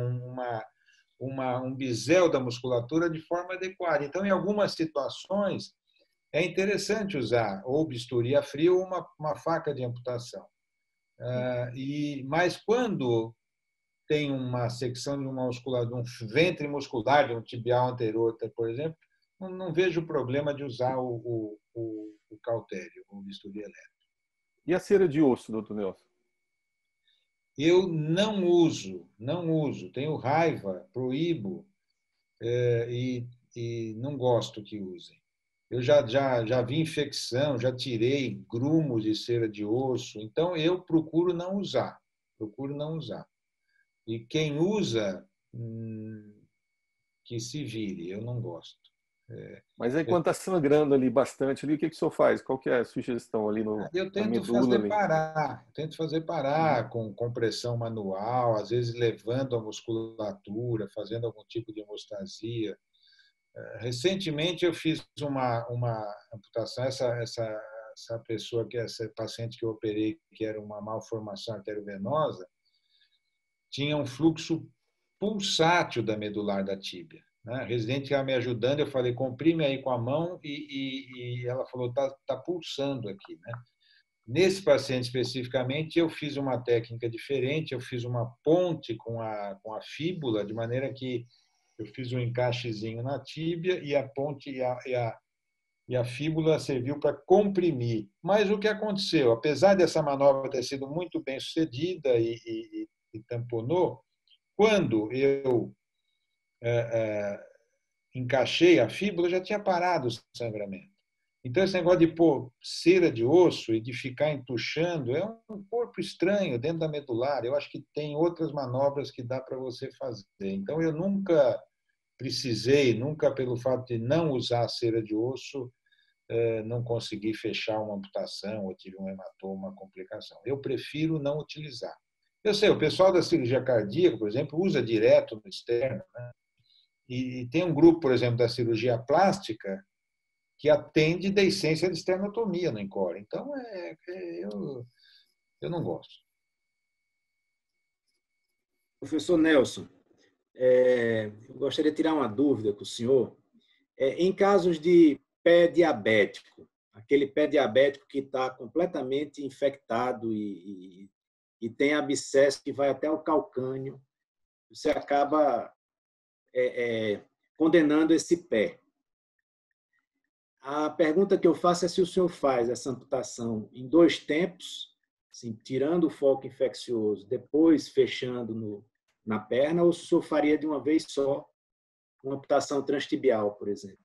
um bisel da musculatura de forma adequada. Então, em algumas situações, é interessante usar ou bisturi a frio ou uma faca de amputação. Mas quando tem uma secção de uma musculatura, de um ventre muscular, de um tibial anterior, por exemplo, não vejo problema de usar o cautério, o bisturi elétrico. E a cera de osso, doutor Nelson? Eu não uso, tenho raiva, proíbo e não gosto que usem. Eu já vi infecção, já tirei grumos de cera de osso, então eu procuro não usar. E quem usa, que se vire, eu não gosto. Mas aí quando está sangrando ali bastante, ali, o que o senhor faz? Qual que é a sugestão ali Eu na tento medula fazer ali? parar, com compressão manual, às vezes levando a musculatura, fazendo algum tipo de hemostasia. Recentemente eu fiz uma amputação, essa pessoa, essa paciente que eu operei, que era uma malformação arteriovenosa, tinha um fluxo pulsátil da medular da tíbia. A residente estava me ajudando, eu falei, comprime aí com a mão, e ela falou, tá pulsando aqui, né? Nesse paciente especificamente, eu fiz uma técnica diferente, eu fiz uma ponte com a fíbula, de maneira que eu fiz um encaixezinho na tíbia e a ponte e a fíbula serviu para comprimir. Mas o que aconteceu? Apesar dessa manobra ter sido muito bem sucedida e tamponou, quando eu encaixei a fíbula, já tinha parado o sangramento. Então, esse negócio de pôr cera de osso e de ficar entuchando é um corpo estranho dentro da medular. Eu acho que tem outras manobras que dá para você fazer. Então, eu nunca precisei, nunca pelo fato de não usar cera de osso, não consegui fechar uma amputação ou tive um hematoma, uma complicação. Eu prefiro não utilizar. Eu sei, o pessoal da cirurgia cardíaca, por exemplo, usa direto no externo, né? E tem um grupo, por exemplo, da cirurgia plástica que atende deiscência de esternotomia no encore. Então, eu não gosto. Professor Nelson, eu gostaria de tirar uma dúvida com o senhor. Em casos de pé diabético, aquele pé diabético que está completamente infectado e tem abscesso que vai até o calcânio, você acaba condenando esse pé. A pergunta que eu faço é se o senhor faz essa amputação em 2 tempos, assim, tirando o foco infeccioso, depois fechando na perna, ou se o senhor faria de uma vez só uma amputação transtibial, por exemplo?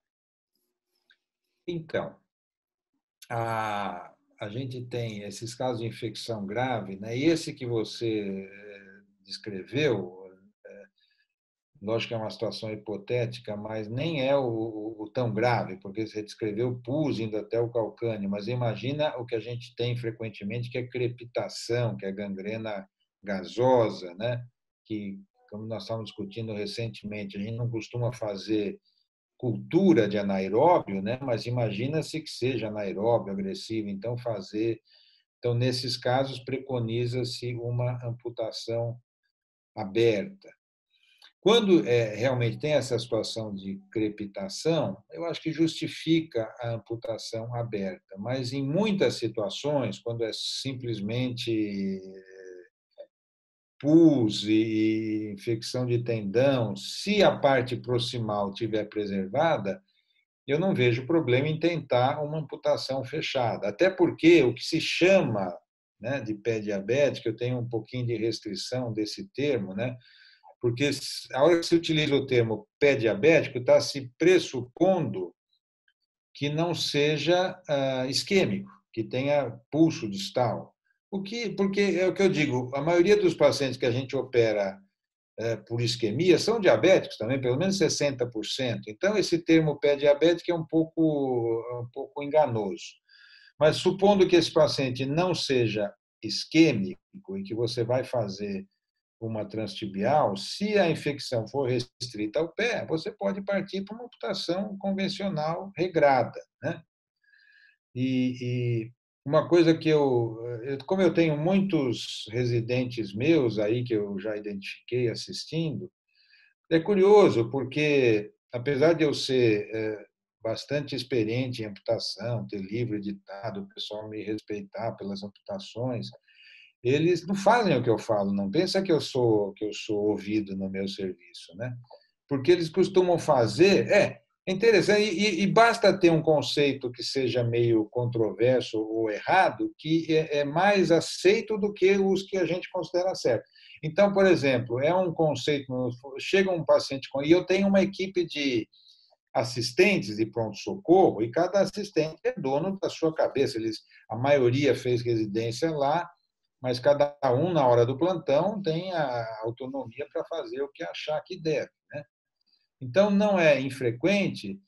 Então, a gente tem esses casos de infecção grave, né? E esse que você descreveu, lógico que é uma situação hipotética, mas nem é o tão grave, porque você descreveu pus indo até o calcânio, mas imagina o que a gente tem frequentemente, que é crepitação, que é gangrena gasosa, né? Que, como nós estávamos discutindo recentemente, a gente não costuma fazer cultura de anaeróbio, né? Mas imagina-se que seja anaeróbio, agressivo, então nesses casos preconiza-se uma amputação aberta. Quando realmente tem essa situação de crepitação, eu acho que justifica a amputação aberta, mas em muitas situações, quando é simplesmente pus e infecção de tendão, se a parte proximal estiver preservada, eu não vejo problema em tentar uma amputação fechada. Até porque o que se chama, né, de pé diabético, eu tenho um pouquinho de restrição desse termo, né? Porque a hora que se utiliza o termo pé diabético, está se pressupondo que não seja isquêmico, que tenha pulso distal. Porque é o que eu digo, a maioria dos pacientes que a gente opera por isquemia são diabéticos também, pelo menos 60%. Então, esse termo pé diabético é um pouco enganoso. Mas supondo que esse paciente não seja isquêmico e que você vai fazer uma transtibial, se a infecção for restrita ao pé, você pode partir para uma amputação convencional regrada, né? E uma coisa que como eu tenho muitos residentes meus aí que eu já identifiquei assistindo, é curioso porque apesar de eu ser bastante experiente em amputação, ter livro editado, o pessoal me respeitar pelas amputações, eles não fazem o que eu falo, não pensa que eu sou ouvido no meu serviço, né? Porque eles costumam fazer, interessante, e basta ter um conceito que seja meio controverso ou errado, que é mais aceito do que os que a gente considera certo. Então, por exemplo, é um conceito, chega um paciente e eu tenho uma equipe de assistentes de pronto-socorro e cada assistente é dono da sua cabeça. A maioria fez residência lá, mas cada um, na hora do plantão, tem a autonomia para fazer o que achar que deve, né? Então, não é infrequente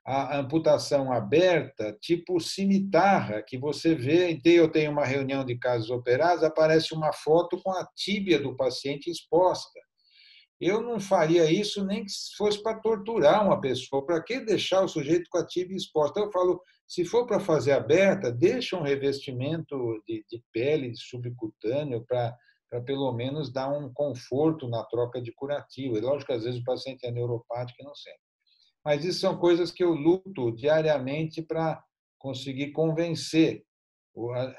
a amputação aberta, tipo cimitarra, que você vê, eu tenho uma reunião de casos operados, aparece uma foto com a tíbia do paciente exposta. Eu não faria isso nem que fosse para torturar uma pessoa. Para que deixar o sujeito com a tíbia exposta? Eu falo, se for para fazer aberta, deixa um revestimento de pele, de subcutâneo, para pelo menos dar um conforto na troca de curativo. É lógico que às vezes o paciente é neuropático e não sente. Mas isso são coisas que eu luto diariamente para conseguir convencer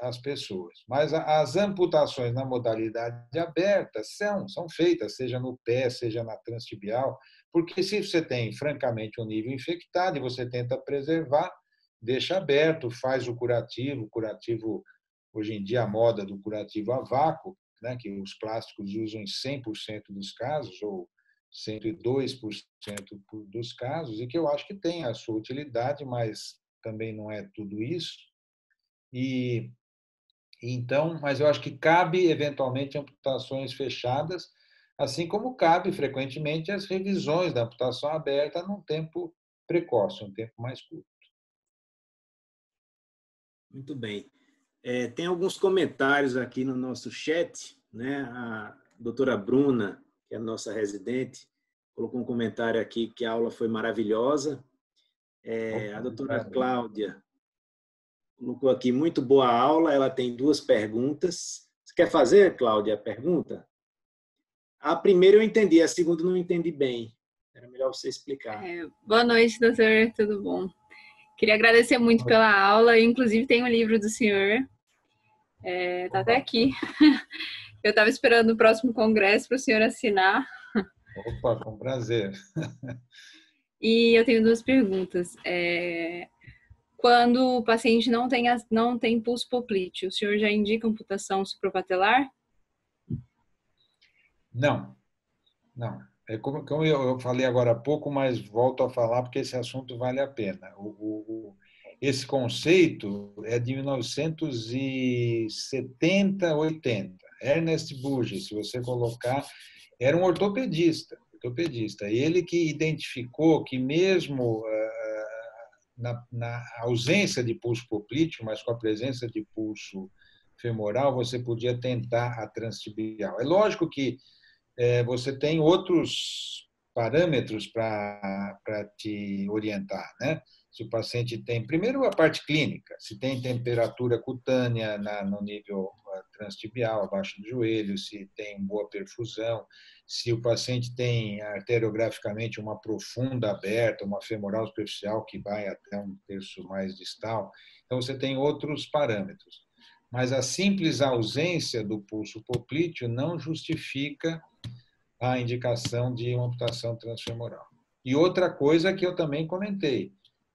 as pessoas. Mas as amputações na modalidade aberta são feitas, seja no pé, seja na transtibial, porque se você tem, francamente, um nível infectado e você tenta preservar, deixa aberto, faz o curativo, hoje em dia a moda do curativo a vácuo, né, que os plásticos usam em 100% dos casos, ou 102% dos casos, e que eu acho que tem a sua utilidade, mas também não é tudo isso. E então, mas eu acho que cabe eventualmente amputações fechadas, assim como cabe frequentemente as revisões da amputação aberta num tempo precoce, um tempo mais curto. Muito bem. Tem alguns comentários aqui no nosso chat, né? A doutora Bruna, que é a nossa residente, colocou um comentário aqui que a aula foi maravilhosa. A doutora Cláudia colocou aqui, muito boa aula, ela tem 2 perguntas. Você quer fazer, Cláudia, a pergunta? A primeira eu entendi, a segunda não entendi bem. Era melhor você explicar. Boa noite, doutor, tudo bom? Queria agradecer muito pela aula, inclusive tem um livro do senhor, tá até aqui. Eu estava esperando o próximo congresso para o senhor assinar. Opa, com prazer. E eu tenho 2 perguntas. Quando o paciente não tem pulso poplíteo, o senhor já indica amputação suprapatelar? Não. É como eu falei agora há pouco, mas volto a falar porque esse assunto vale a pena. Esse conceito é de 1970, 80. Ernest Buge, se você colocar, era um ortopedista. Ele que identificou que mesmo na ausência de pulso poplíteo, mas com a presença de pulso femoral, você podia tentar a transtibial. É lógico que você tem outros parâmetros para te orientar, né? Se o paciente tem, primeiro, a parte clínica, se tem temperatura cutânea no nível transtibial, abaixo do joelho, se tem boa perfusão, se o paciente tem arteriograficamente uma profunda aberta, uma femoral superficial que vai até um terço mais distal. Então, você tem outros parâmetros. Mas a simples ausência do pulso poplíteo não justifica a indicação de uma amputação transfemoral. E outra coisa que eu também comentei,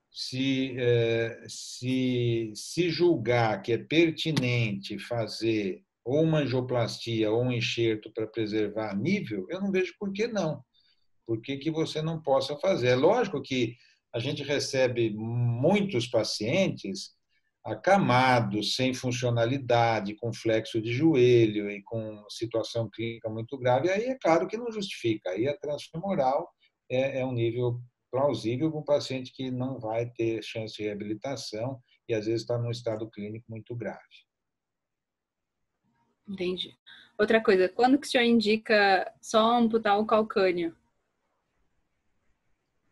se julgar que é pertinente fazer ou uma angioplastia ou um enxerto para preservar nível, eu não vejo por que não. Por que você não possa fazer? É lógico que a gente recebe muitos pacientes acamados, sem funcionalidade, com flexo de joelho e com situação clínica muito grave, aí é claro que não justifica. Aí a transfemoral é um nível plausível para um paciente que não vai ter chance de reabilitação e às vezes está num estado clínico muito grave. Entendi. Outra coisa, quando que o senhor indica só amputar o calcânio?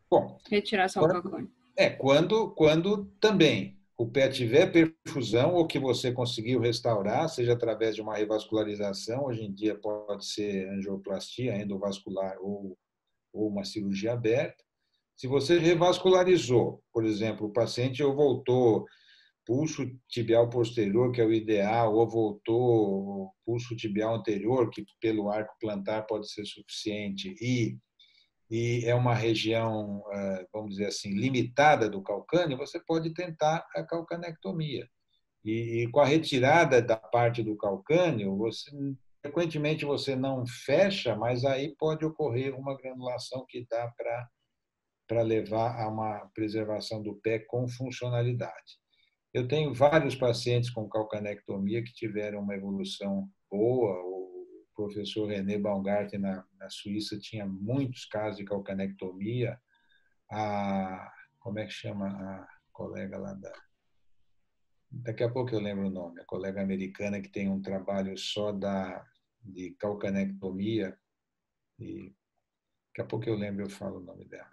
Bom, retirar só o calcânio. Quando também o pé tiver perfusão ou que você conseguiu restaurar, seja através de uma revascularização, hoje em dia pode ser angioplastia endovascular ou uma cirurgia aberta. Se você revascularizou, por exemplo, o paciente ou voltou pulso tibial posterior, que é o ideal, ou voltou pulso tibial anterior, que pelo arco plantar pode ser suficiente, e é uma região, vamos dizer assim, limitada do calcânio, você pode tentar a calcanectomia. E com a retirada da parte do calcânio, frequentemente você não fecha, mas aí pode ocorrer uma granulação que dá para levar a uma preservação do pé com funcionalidade. Eu tenho vários pacientes com calcanectomia que tiveram uma evolução boa. O professor René Baumgarten, na Suíça, tinha muitos casos de calcanectomia. Como é que chama a colega lá Daqui a pouco eu lembro o nome. A colega americana que tem um trabalho só de calcanectomia. E daqui a pouco eu lembro, eu falo o nome dela.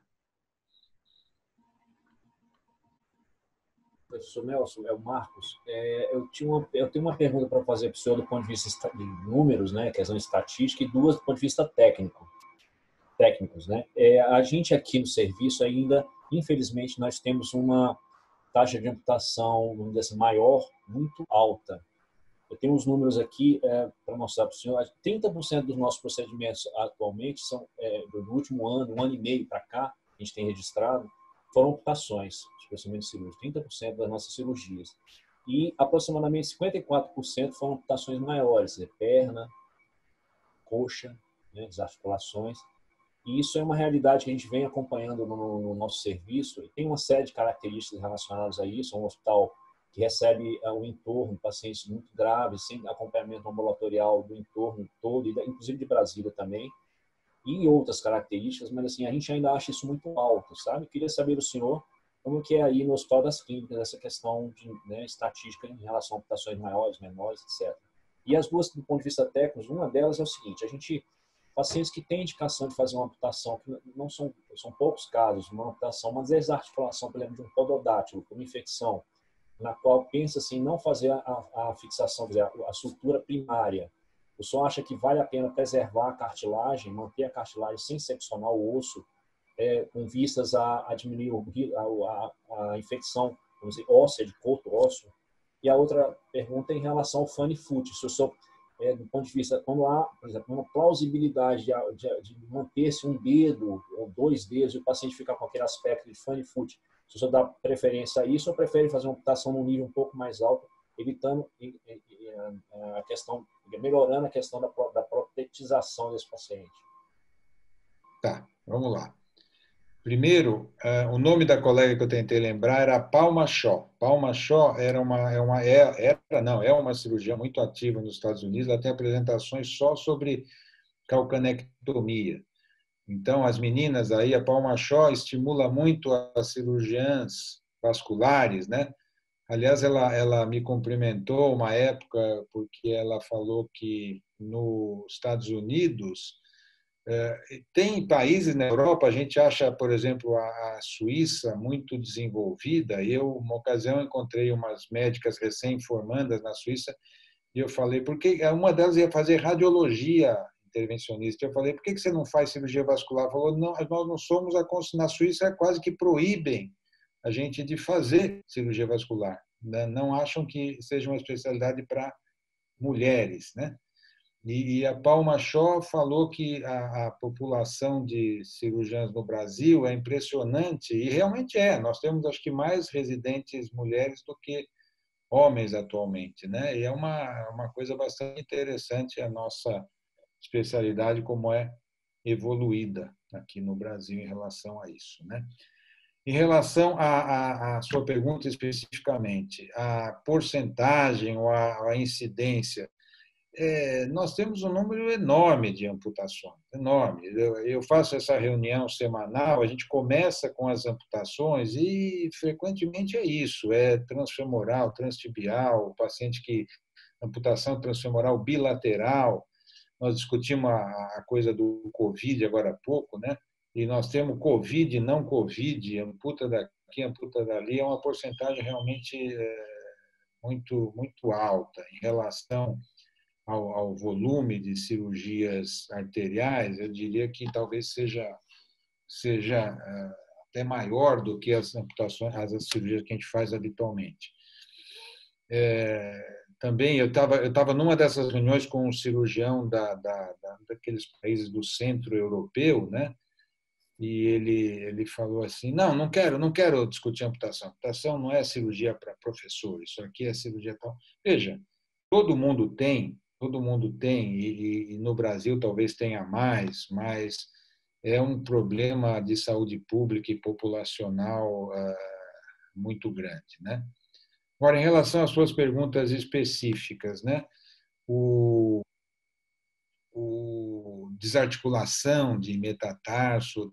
Professor Nelson, é o Marcos. Eu tenho uma pergunta para fazer para o senhor do ponto de vista de números, né, questão de estatística, e duas do ponto de vista técnicos, né? A gente aqui no serviço ainda, infelizmente, nós temos uma taxa de amputação, vamos dizer assim, maior, muito alta. Eu tenho uns números aqui para mostrar para o senhor. 30% dos nossos procedimentos atualmente são do último ano, um ano e meio para cá, a gente tem registrado, foram amputações, especialmente cirúrgicas, 30% das nossas cirurgias. E aproximadamente 54% foram amputações maiores, perna, coxa, né, desarticulações. E isso é uma realidade que a gente vem acompanhando no nosso serviço. E tem uma série de características relacionadas a isso. É um hospital que recebe o entorno, pacientes muito graves, sem acompanhamento ambulatorial do entorno todo, inclusive de Brasília também, e outras características, mas assim, a gente ainda acha isso muito alto, sabe? Queria saber do senhor como que é aí no Hospital das Clínicas essa questão de estatística em relação a amputações maiores, menores, etc. E as duas, do ponto de vista técnico, uma delas é o seguinte: pacientes que têm indicação de fazer uma amputação, que não são poucos casos, uma amputação, uma desarticulação, por exemplo, de um pododátilo, por uma infecção, na qual pensa-se em não fazer a fixação, a sutura primária. O senhor acha que vale a pena preservar a cartilagem, manter a cartilagem sem seccionar o osso, com vistas a diminuir a infecção, vamos dizer, óssea, de corpo ósseo? E a outra pergunta é em relação ao funny foot. Se o senhor, do ponto de vista, quando há, por exemplo, uma plausibilidade de manter-se um dedo ou dois dedos e o paciente ficar com aquele aspecto de funny foot, se o senhor dá preferência a isso ou prefere fazer uma amputação num nível um pouco mais alto, evitando a questão, melhorando a questão da protetização desse paciente? Tá, vamos lá. Primeiro, o nome da colega que eu tentei lembrar era Palma Shaw. Palma Shaw é uma cirurgia muito ativa nos Estados Unidos. Ela tem apresentações só sobre calcanectomia. Então, as meninas aí, a Palma Shaw estimula muito as cirurgiãs vasculares, né? Aliás, ela me cumprimentou uma época porque ela falou que nos Estados Unidos Tem países na Europa, a gente acha, por exemplo, a Suíça muito desenvolvida. Eu, uma ocasião, encontrei umas médicas recém-formandas na Suíça e eu falei, porque uma delas ia fazer radiologia intervencionista. Eu falei, por que você não faz cirurgia vascular? Ela falou, não, nós não somos, na Suíça quase que proíbem a gente de fazer cirurgia vascular. Não acham que seja uma especialidade para mulheres, né? E a Palma Shaw falou que a população de cirurgiãs no Brasil é impressionante, e realmente é. Nós temos, acho que, mais residentes mulheres do que homens atualmente, né? E é uma coisa bastante interessante a nossa especialidade, como é evoluída aqui no Brasil em relação a isso, né? Em relação à sua pergunta especificamente, a porcentagem ou a incidência, nós temos um número enorme de amputações, enorme. Eu faço essa reunião semanal, a gente começa com as amputações e frequentemente é isso, é transfemoral, transtibial, paciente que amputação transfemoral bilateral. Nós discutimos a coisa do Covid agora há pouco, né? E nós temos Covid e não Covid, amputa daqui, amputa dali, é uma porcentagem realmente muito, muito alta em relação ao volume de cirurgias arteriais. Eu diria que talvez seja até maior do que as amputações, as cirurgias que a gente faz habitualmente. Também eu estava numa dessas reuniões com um cirurgião daqueles países do centro europeu, né? E ele falou assim, não quero discutir amputação. Amputação não é cirurgia para professor, isso aqui é cirurgia tal. Veja, todo mundo tem, e no Brasil talvez tenha mais, mas é um problema de saúde pública e populacional muito grande, né? Agora, em relação às suas perguntas específicas, né? O desarticulação de metatarso,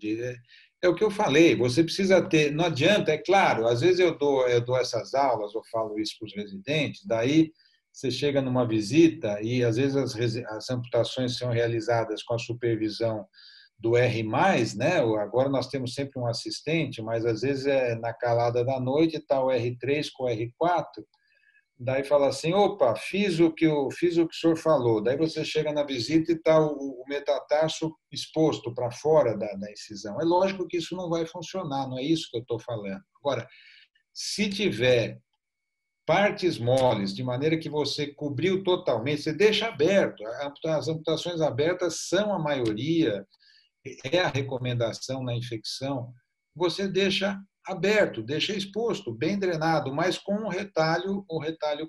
é o que eu falei, você precisa ter, não adianta, é claro, às vezes eu dou essas aulas, eu falo isso para os residentes, daí você chega numa visita e às vezes as amputações são realizadas com a supervisão do R+, né? Agora nós temos sempre um assistente, mas às vezes na calada da noite está o R3 com o R4, daí fala assim, opa, fiz o que o senhor falou. Daí você chega na visita e está o metatarso exposto para fora da incisão. É lógico que isso não vai funcionar, não é isso que eu estou falando. Agora, se tiver partes moles, de maneira que você cobriu totalmente, você deixa aberto. As amputações abertas são a maioria, é a recomendação na infecção. Você deixa aberto, deixa exposto, bem drenado, mas com o retalho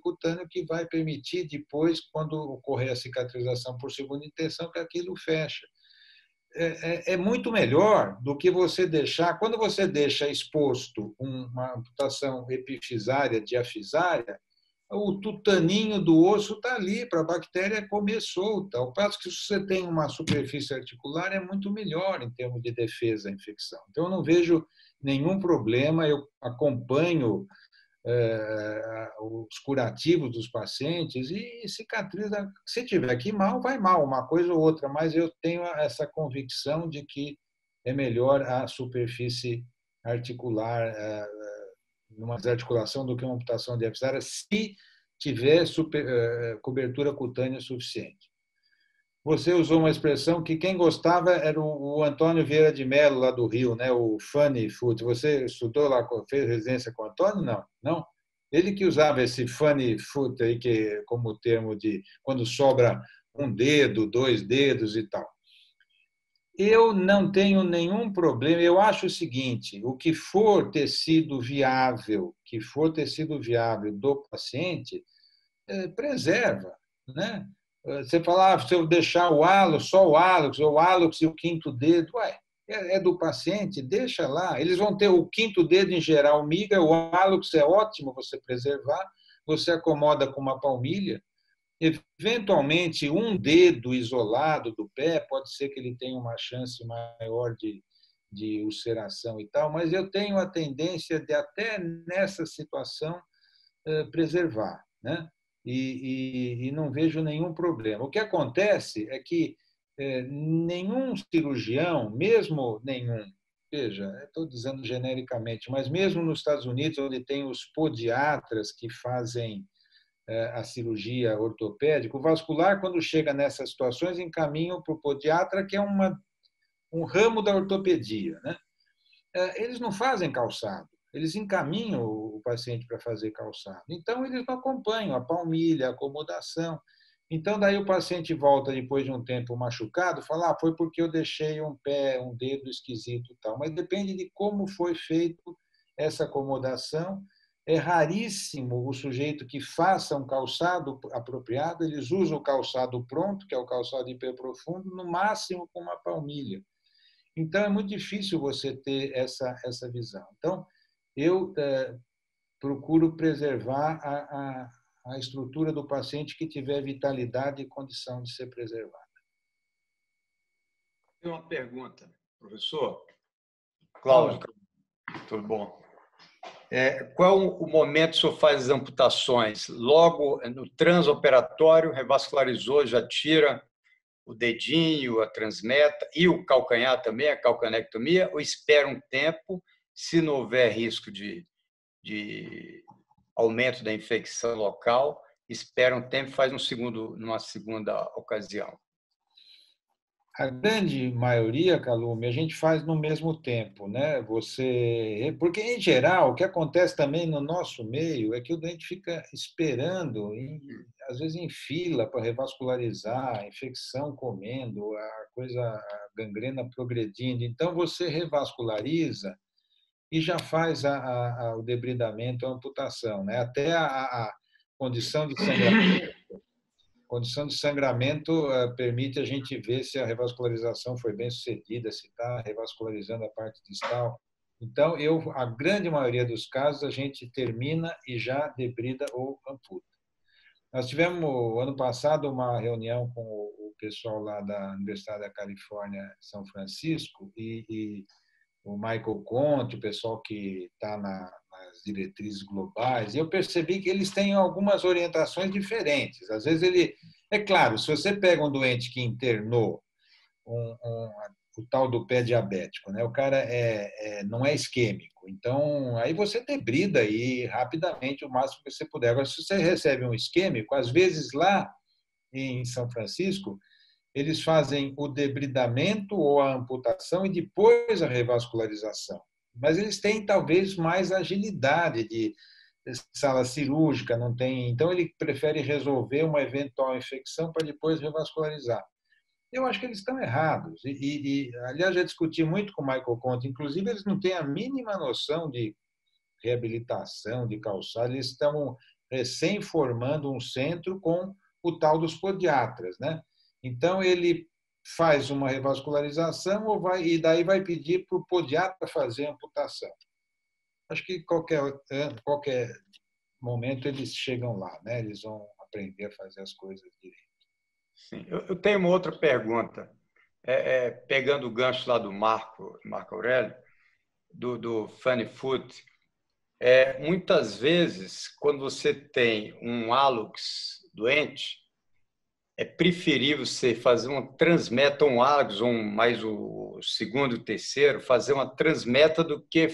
cutâneo que vai permitir depois, quando ocorrer a cicatrização por segunda intenção, que aquilo fecha. É muito melhor do que você deixar, quando você deixa exposto uma amputação epifisária, diafisária, o tutaninho do osso está ali para a bactéria comer solta. Ao passo que se você tem uma superfície articular, é muito melhor em termos de defesa à infecção. Então, eu não vejo nenhum problema, eu acompanho os curativos dos pacientes e cicatriza. Se tiver que ir mal, vai mal, uma coisa ou outra, mas eu tenho essa convicção de que é melhor a superfície articular numa desarticulação do que uma amputação diafisária, se tiver cobertura cutânea suficiente. Você usou uma expressão que quem gostava era o Antônio Vieira de Mello, lá do Rio, né? O funny foot. Você estudou lá, fez residência com o Antônio? Não, não. Ele que usava esse funny foot aí, que, como termo de quando sobra um dedo, 2 dedos e tal. Eu não tenho nenhum problema. Eu acho o seguinte: o que for tecido viável, do paciente, preserva, né? Você fala, se eu deixar o hálux, só o hálux, ou o hálux e o quinto dedo, é do paciente, deixa lá. Eles vão ter o quinto dedo em geral miga, o hálux é ótimo você preservar, você acomoda com uma palmilha. Eventualmente, um dedo isolado do pé pode ser que ele tenha uma chance maior de ulceração e tal, mas eu tenho a tendência de, até nessa situação, preservar, né? E não vejo nenhum problema. O que acontece é que nenhum cirurgião, mesmo nenhum, veja, estou dizendo genericamente, mas mesmo nos Estados Unidos, onde tem os podiatras que fazem a cirurgia ortopédica, o vascular, quando chega nessas situações, encaminham para o podiatra, que é um ramo da ortopedia, né? Eles não fazem calçado, eles encaminham o paciente para fazer calçado. Então, eles não acompanham a palmilha, a acomodação. Então, daí o paciente volta depois de um tempo machucado, fala, foi porque eu deixei um pé, um dedo esquisito e tal. Mas depende de como foi feito essa acomodação. É raríssimo o sujeito que faça um calçado apropriado, eles usam o calçado pronto, que é o calçado de pé profundo, no máximo com uma palmilha. Então, é muito difícil você ter essa visão. Então, eu procuro preservar a estrutura do paciente que tiver vitalidade e condição de ser preservada. Tem uma pergunta, professor. Cláudio, tudo bom? Qual o momento que o senhor faz as amputações? Logo no transoperatório, revascularizou, já tira o dedinho, a transmeta e o calcanhar também, a calcanectomia, ou espera um tempo, se não houver risco de aumento da infecção local, espera um tempo e faz numa segunda ocasião? A grande maioria, Calume, a gente faz no mesmo tempo, né? Porque, em geral, o que acontece também no nosso meio é que o doente fica esperando, às vezes em fila para revascularizar, a infecção comendo, a gangrena progredindo. Então, você revasculariza e já faz o debridamento, a amputação, né? Até a condição de sangramento. Condição de sangramento permite a gente ver se a revascularização foi bem sucedida, se está revascularizando a parte distal. Então, a grande maioria dos casos, a gente termina e já debrida ou amputa. Nós tivemos, ano passado, uma reunião com o pessoal lá da Universidade da Califórnia, São Francisco, e o Michael Conte, o pessoal que está nas diretrizes globais, e eu percebi que eles têm algumas orientações diferentes. Às vezes é claro, se você pega um doente que internou o tal do pé diabético, né? O cara não é isquêmico, então aí você debrida aí rapidamente o máximo que você puder. Agora, se você recebe um isquêmico, às vezes lá em São Francisco, eles fazem o debridamento ou a amputação e depois a revascularização. Mas eles têm talvez mais agilidade de sala cirúrgica, não tem. Então ele prefere resolver uma eventual infecção para depois revascularizar. Eu acho que eles estão errados. Aliás, já discuti muito com o Michael Conte, inclusive eles não têm a mínima noção de reabilitação, de calçado, eles estão recém-formando um centro com o tal dos podiatras, né? Então, ele faz uma revascularização e daí vai pedir para o podiatra fazer a amputação. Acho que qualquer momento eles chegam lá, né? Eles vão aprender a fazer as coisas direito. Sim. Eu tenho uma outra pergunta, pegando o gancho lá do Marco Aurélio, do Funny Foot. Muitas vezes, quando você tem um hálux doente, é preferível você fazer uma transmeta, um hálux, mais o segundo e o terceiro, fazer uma transmeta do que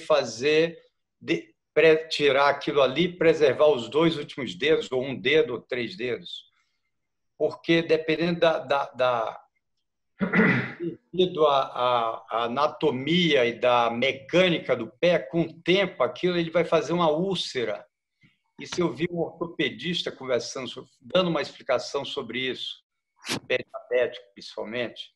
tirar aquilo ali e preservar os 2 últimos dedos, ou um dedo, ou 3 dedos. Porque, dependendo devido à anatomia e da mecânica do pé, com o tempo, aquilo ele vai fazer uma úlcera. Isso eu vi um ortopedista conversando, dando uma explicação sobre isso, pé diabético, principalmente.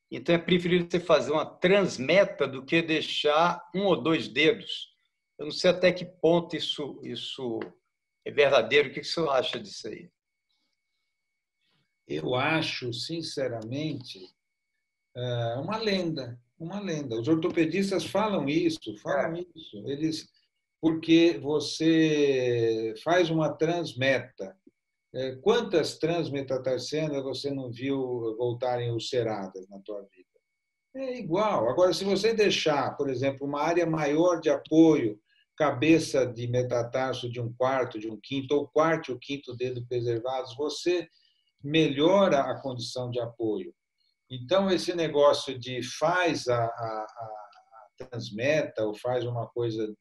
Então, é preferível você fazer uma transmeta do que deixar 1 ou 2 dedos. Eu não sei até que ponto isso é verdadeiro. O que você acha disso aí? Eu acho, sinceramente, uma lenda. Os ortopedistas falam isso. Porque você faz uma transmeta. Quantas transmetatarsianas você não viu voltarem ulceradas na tua vida? É igual. Agora, se você deixar, por exemplo, uma área maior de apoio, cabeça de metatarso de 1/4, de 1/5, ou 4 e o 5º dedo preservados, você melhora a condição de apoio. Então, esse negócio de faz a transmeta ou faz uma coisa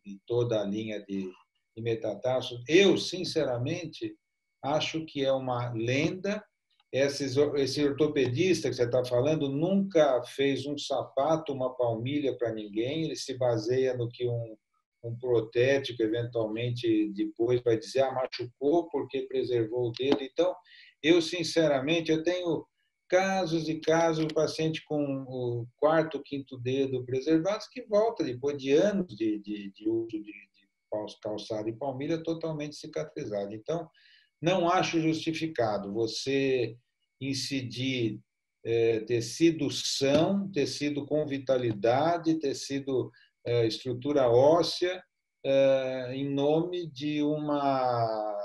de toda a linha de metatarso, eu, sinceramente, acho que é uma lenda. Esse ortopedista que você está falando nunca fez um sapato, uma palmilha para ninguém, ele se baseia no que um protético, eventualmente, depois vai dizer, machucou porque preservou o dedo. Então, eu, sinceramente, eu tenho casos e casos, o paciente com o quarto, quinto dedo preservados, que volta depois de anos de uso de calçado e palmilha totalmente cicatrizado. Então, não acho justificado você incidir tecido são, tecido com vitalidade, tecido estrutura óssea, em nome de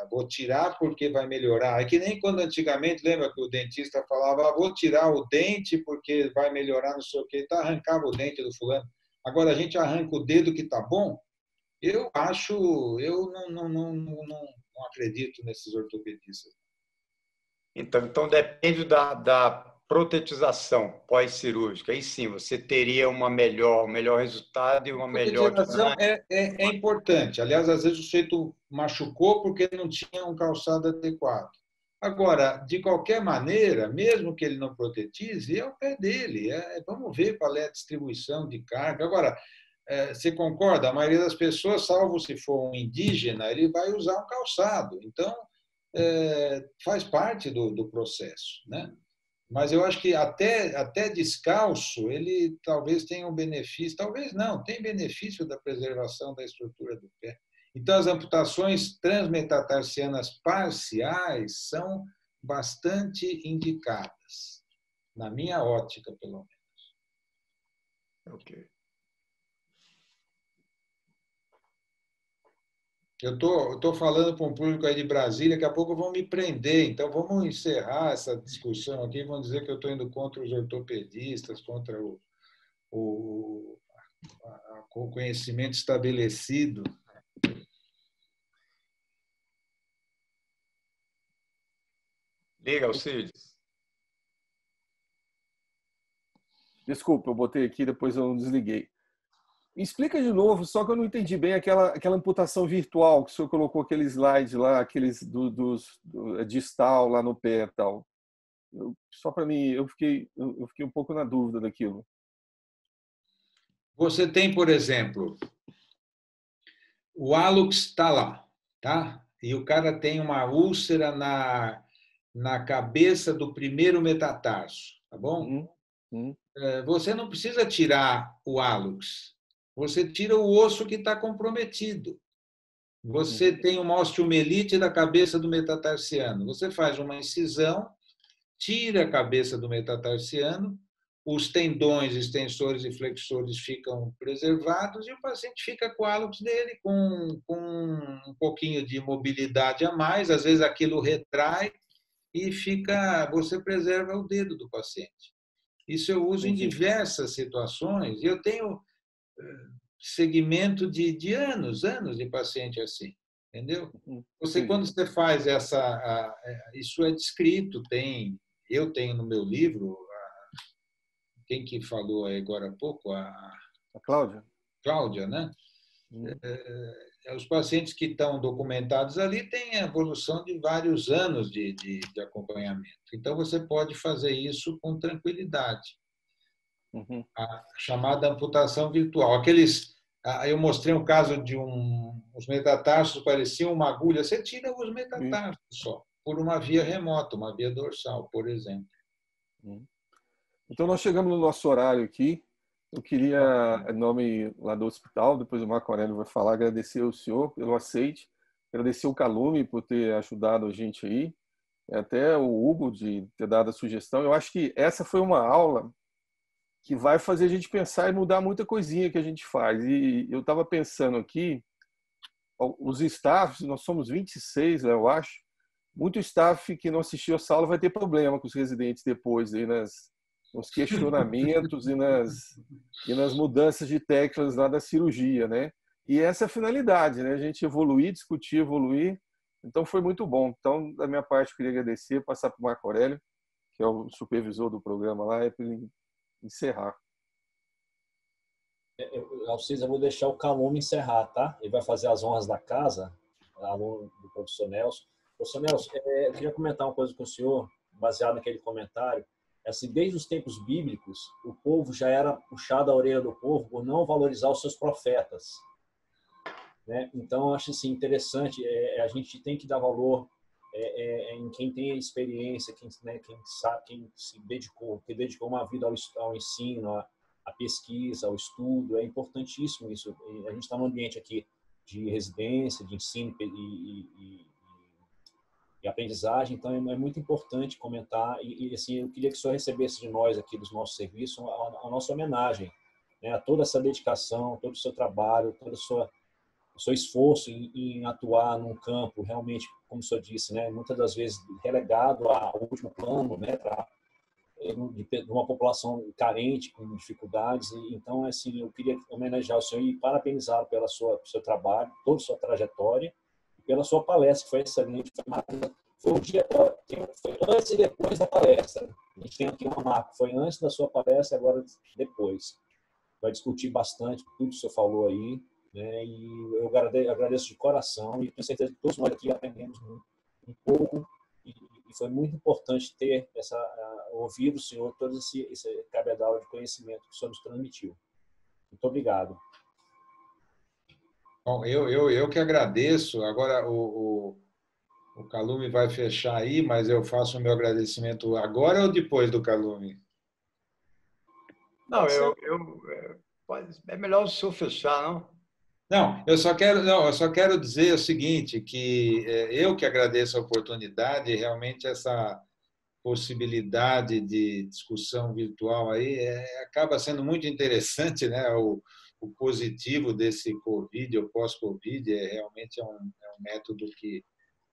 vou tirar porque vai melhorar. É que nem quando antigamente, lembra que o dentista falava, vou tirar o dente porque vai melhorar, não sei o quê, então arrancava o dente do fulano. Agora a gente arranca o dedo que está bom. Eu não acredito nesses ortopedistas. Então depende da protetização pós-cirúrgica. Aí sim, você teria um melhor resultado e uma melhor... A protetização é importante. Aliás, às vezes o sujeito machucou porque não tinha um calçado adequado. Agora, de qualquer maneira, mesmo que ele não protetize, é o pé dele. Vamos ver qual é a distribuição de carga. Agora, você concorda? A maioria das pessoas, salvo se for um indígena, ele vai usar um calçado. Então, faz parte do processo, né? Mas eu acho que até descalço ele talvez tenha um benefício, talvez não, tem benefício da preservação da estrutura do pé. Então, as amputações transmetatarsianas parciais são bastante indicadas, na minha ótica, pelo menos. Ok. Eu estou falando para um público aí de Brasília, daqui a pouco vão me prender, então vamos encerrar essa discussão aqui, vão dizer que eu estou indo contra os ortopedistas, contra o conhecimento estabelecido. Liga, Alcides. Desculpa, eu botei aqui, depois eu não desliguei. Explica de novo, só que eu não entendi bem aquela amputação virtual que o senhor colocou aquele slide lá, aqueles do distal lá no pé e tal. Só para mim, eu fiquei um pouco na dúvida daquilo. Você tem, por exemplo, o hálux está lá, tá? E o cara tem uma úlcera na cabeça do primeiro metatarso, tá bom? Você não precisa tirar o hálux. Você tira o osso que está comprometido. Você tem uma osteomielite da cabeça do metatarsiano. Você faz uma incisão, tira a cabeça do metatarsiano, os tendões, extensores e flexores ficam preservados e o paciente fica com o hálux dele com um pouquinho de mobilidade a mais. Às vezes aquilo retrai e você preserva o dedo do paciente. Isso eu uso em diversas situações e eu tenho segmento de anos de paciente assim, entendeu? Quando você faz isso é descrito, eu tenho no meu livro, quem que falou aí agora há pouco? A Cláudia. Cláudia, né? Os pacientes que estão documentados ali têm a evolução de vários anos de acompanhamento. Então, você pode fazer isso com tranquilidade. A chamada amputação virtual. Eu mostrei um caso de os metatarsos pareciam uma agulha. Você tira os metatarsos só, por uma via remota, uma via dorsal, por exemplo. Então, nós chegamos no nosso horário aqui. Eu queria, em nome lá do hospital, depois o Marco Aurélio vai falar, agradecer ao senhor pelo aceite, agradecer o Calume por ter ajudado a gente aí, até o Hugo de ter dado a sugestão. Eu acho que essa foi uma aula que vai fazer a gente pensar e mudar muita coisinha que a gente faz. E eu estava pensando aqui, os staffs, nós somos 26, eu acho, muito staff que não assistiu essa aula vai ter problema com os residentes depois, aí nos questionamentos e nas mudanças de técnicas lá da cirurgia, né? E essa é a finalidade, né? A gente evoluir, discutir, evoluir. Então foi muito bom. Então, da minha parte, eu queria agradecer, passar para o Marco Aurélio. que é o supervisor do programa lá, é para ele encerrar. Alcides, eu vou deixar o Calume encerrar, tá? Ele vai fazer as honras da casa, aluno do professor Nelson. Professor Nelson, eu queria comentar uma coisa com o senhor, baseado naquele comentário. Assim, desde os tempos bíblicos, o povo já era puxado a orelha do povo por não valorizar os seus profetas, né? Então, eu acho assim, interessante, a gente tem que dar valor em quem tem experiência, quem sabe, quem se dedicou, que dedicou uma vida ao ensino, à pesquisa, ao estudo. É importantíssimo isso. A gente está num ambiente aqui de residência, de ensino e aprendizagem, então é muito importante comentar e assim, eu queria que o senhor recebesse de nós aqui, dos nossos serviços, a nossa homenagem, né, a toda essa dedicação, todo o seu trabalho, todo o seu esforço em atuar num campo realmente, como o senhor disse, né, muitas das vezes relegado ao último plano, né, de uma população carente, com dificuldades. Então, assim, eu queria homenagear o senhor e parabenizá-lo pelo seu trabalho, toda a sua trajetória, e pela sua palestra, que foi excelente, foi maravilhosa. Foi antes e depois da palestra. A gente tem aqui uma marca, foi antes da sua palestra, agora depois. Vai discutir bastante tudo que o senhor falou aí, né? E eu agradeço de coração e tenho certeza que todos nós aqui aprendemos um pouco e foi muito importante ter ouvir do senhor todo esse cabedal de conhecimento que o senhor nos transmitiu. Muito obrigado. Bom, eu que agradeço. Agora o Calume vai fechar aí, mas eu faço o meu agradecimento agora ou depois do Calume? Não, é melhor o senhor fechar, não? Não, eu só quero dizer o seguinte, que eu que agradeço a oportunidade, realmente essa possibilidade de discussão virtual aí acaba sendo muito interessante, né? O positivo desse Covid ou pós-Covid realmente é um método que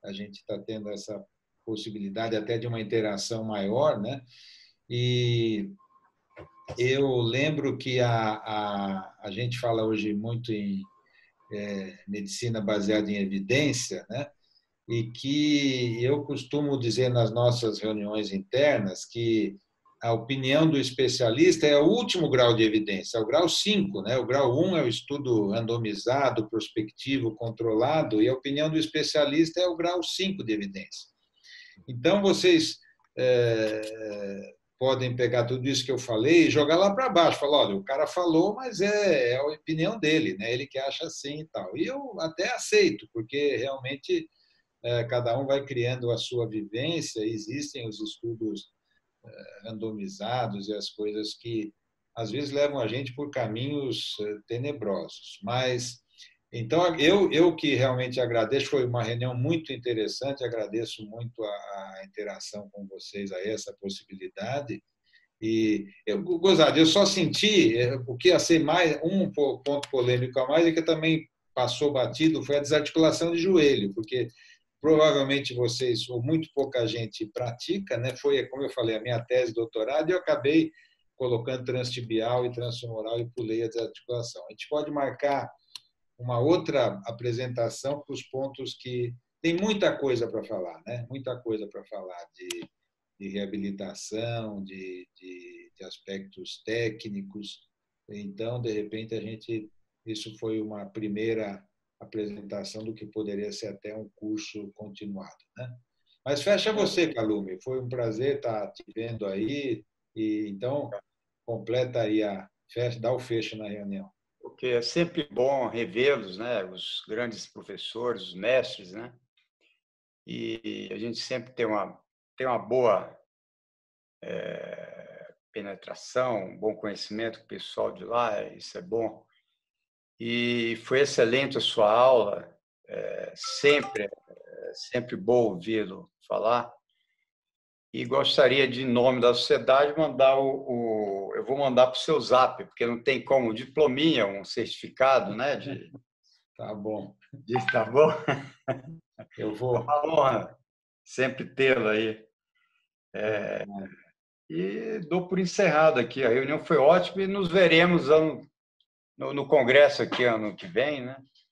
a gente está tendo essa possibilidade até de uma interação maior, né? E eu lembro que a gente fala hoje muito em medicina baseada em evidência, né? E que eu costumo dizer nas nossas reuniões internas que a opinião do especialista é o último grau de evidência, é o grau 5, né? O grau 1 é o estudo randomizado, prospectivo, controlado, e a opinião do especialista é o grau 5 de evidência. Então, vocês podem pegar tudo isso que eu falei e jogar lá para baixo. Falar, olha, o cara falou, mas é a opinião dele, né? Ele que acha assim e tal. E eu até aceito, porque realmente cada um vai criando a sua vivência, existem os estudos randomizados e as coisas que às vezes levam a gente por caminhos tenebrosos. Mas então eu que realmente agradeço, foi uma reunião muito interessante, agradeço muito a interação com vocês aí, essa possibilidade. E eu só senti o que ia ser mais um ponto polêmico a mais é que também passou batido foi a desarticulação de joelho, porque provavelmente vocês, ou muito pouca gente pratica, né? Foi, como eu falei, a minha tese de doutorado e eu acabei colocando transtibial e transfemoral e pulei a desarticulação. A gente pode marcar uma outra apresentação para os pontos que tem muita coisa para falar, né? Muita coisa para falar de reabilitação, de aspectos técnicos. Então, de repente, isso foi uma primeira apresentação do que poderia ser até um curso continuado, né? Mas fecha você, Calume. Foi um prazer estar te vendo aí. E então completa aí dá o fecho na reunião. Porque é sempre bom revê-los, né? Os grandes professores, os mestres, né? E a gente sempre tem uma boa penetração, um bom conhecimento com o pessoal de lá. Isso é bom. E foi excelente a sua aula, sempre bom ouvi-lo falar. E gostaria de, em nome da sociedade, mandar eu vou mandar para o seu Zap, porque não tem como, diplominha, um certificado, né? Tá bom. Tá bom? Eu vou. É uma honra sempre tê-lo aí. E dou por encerrado aqui. A reunião foi ótima e nos veremos no congresso aqui ano que vem, né?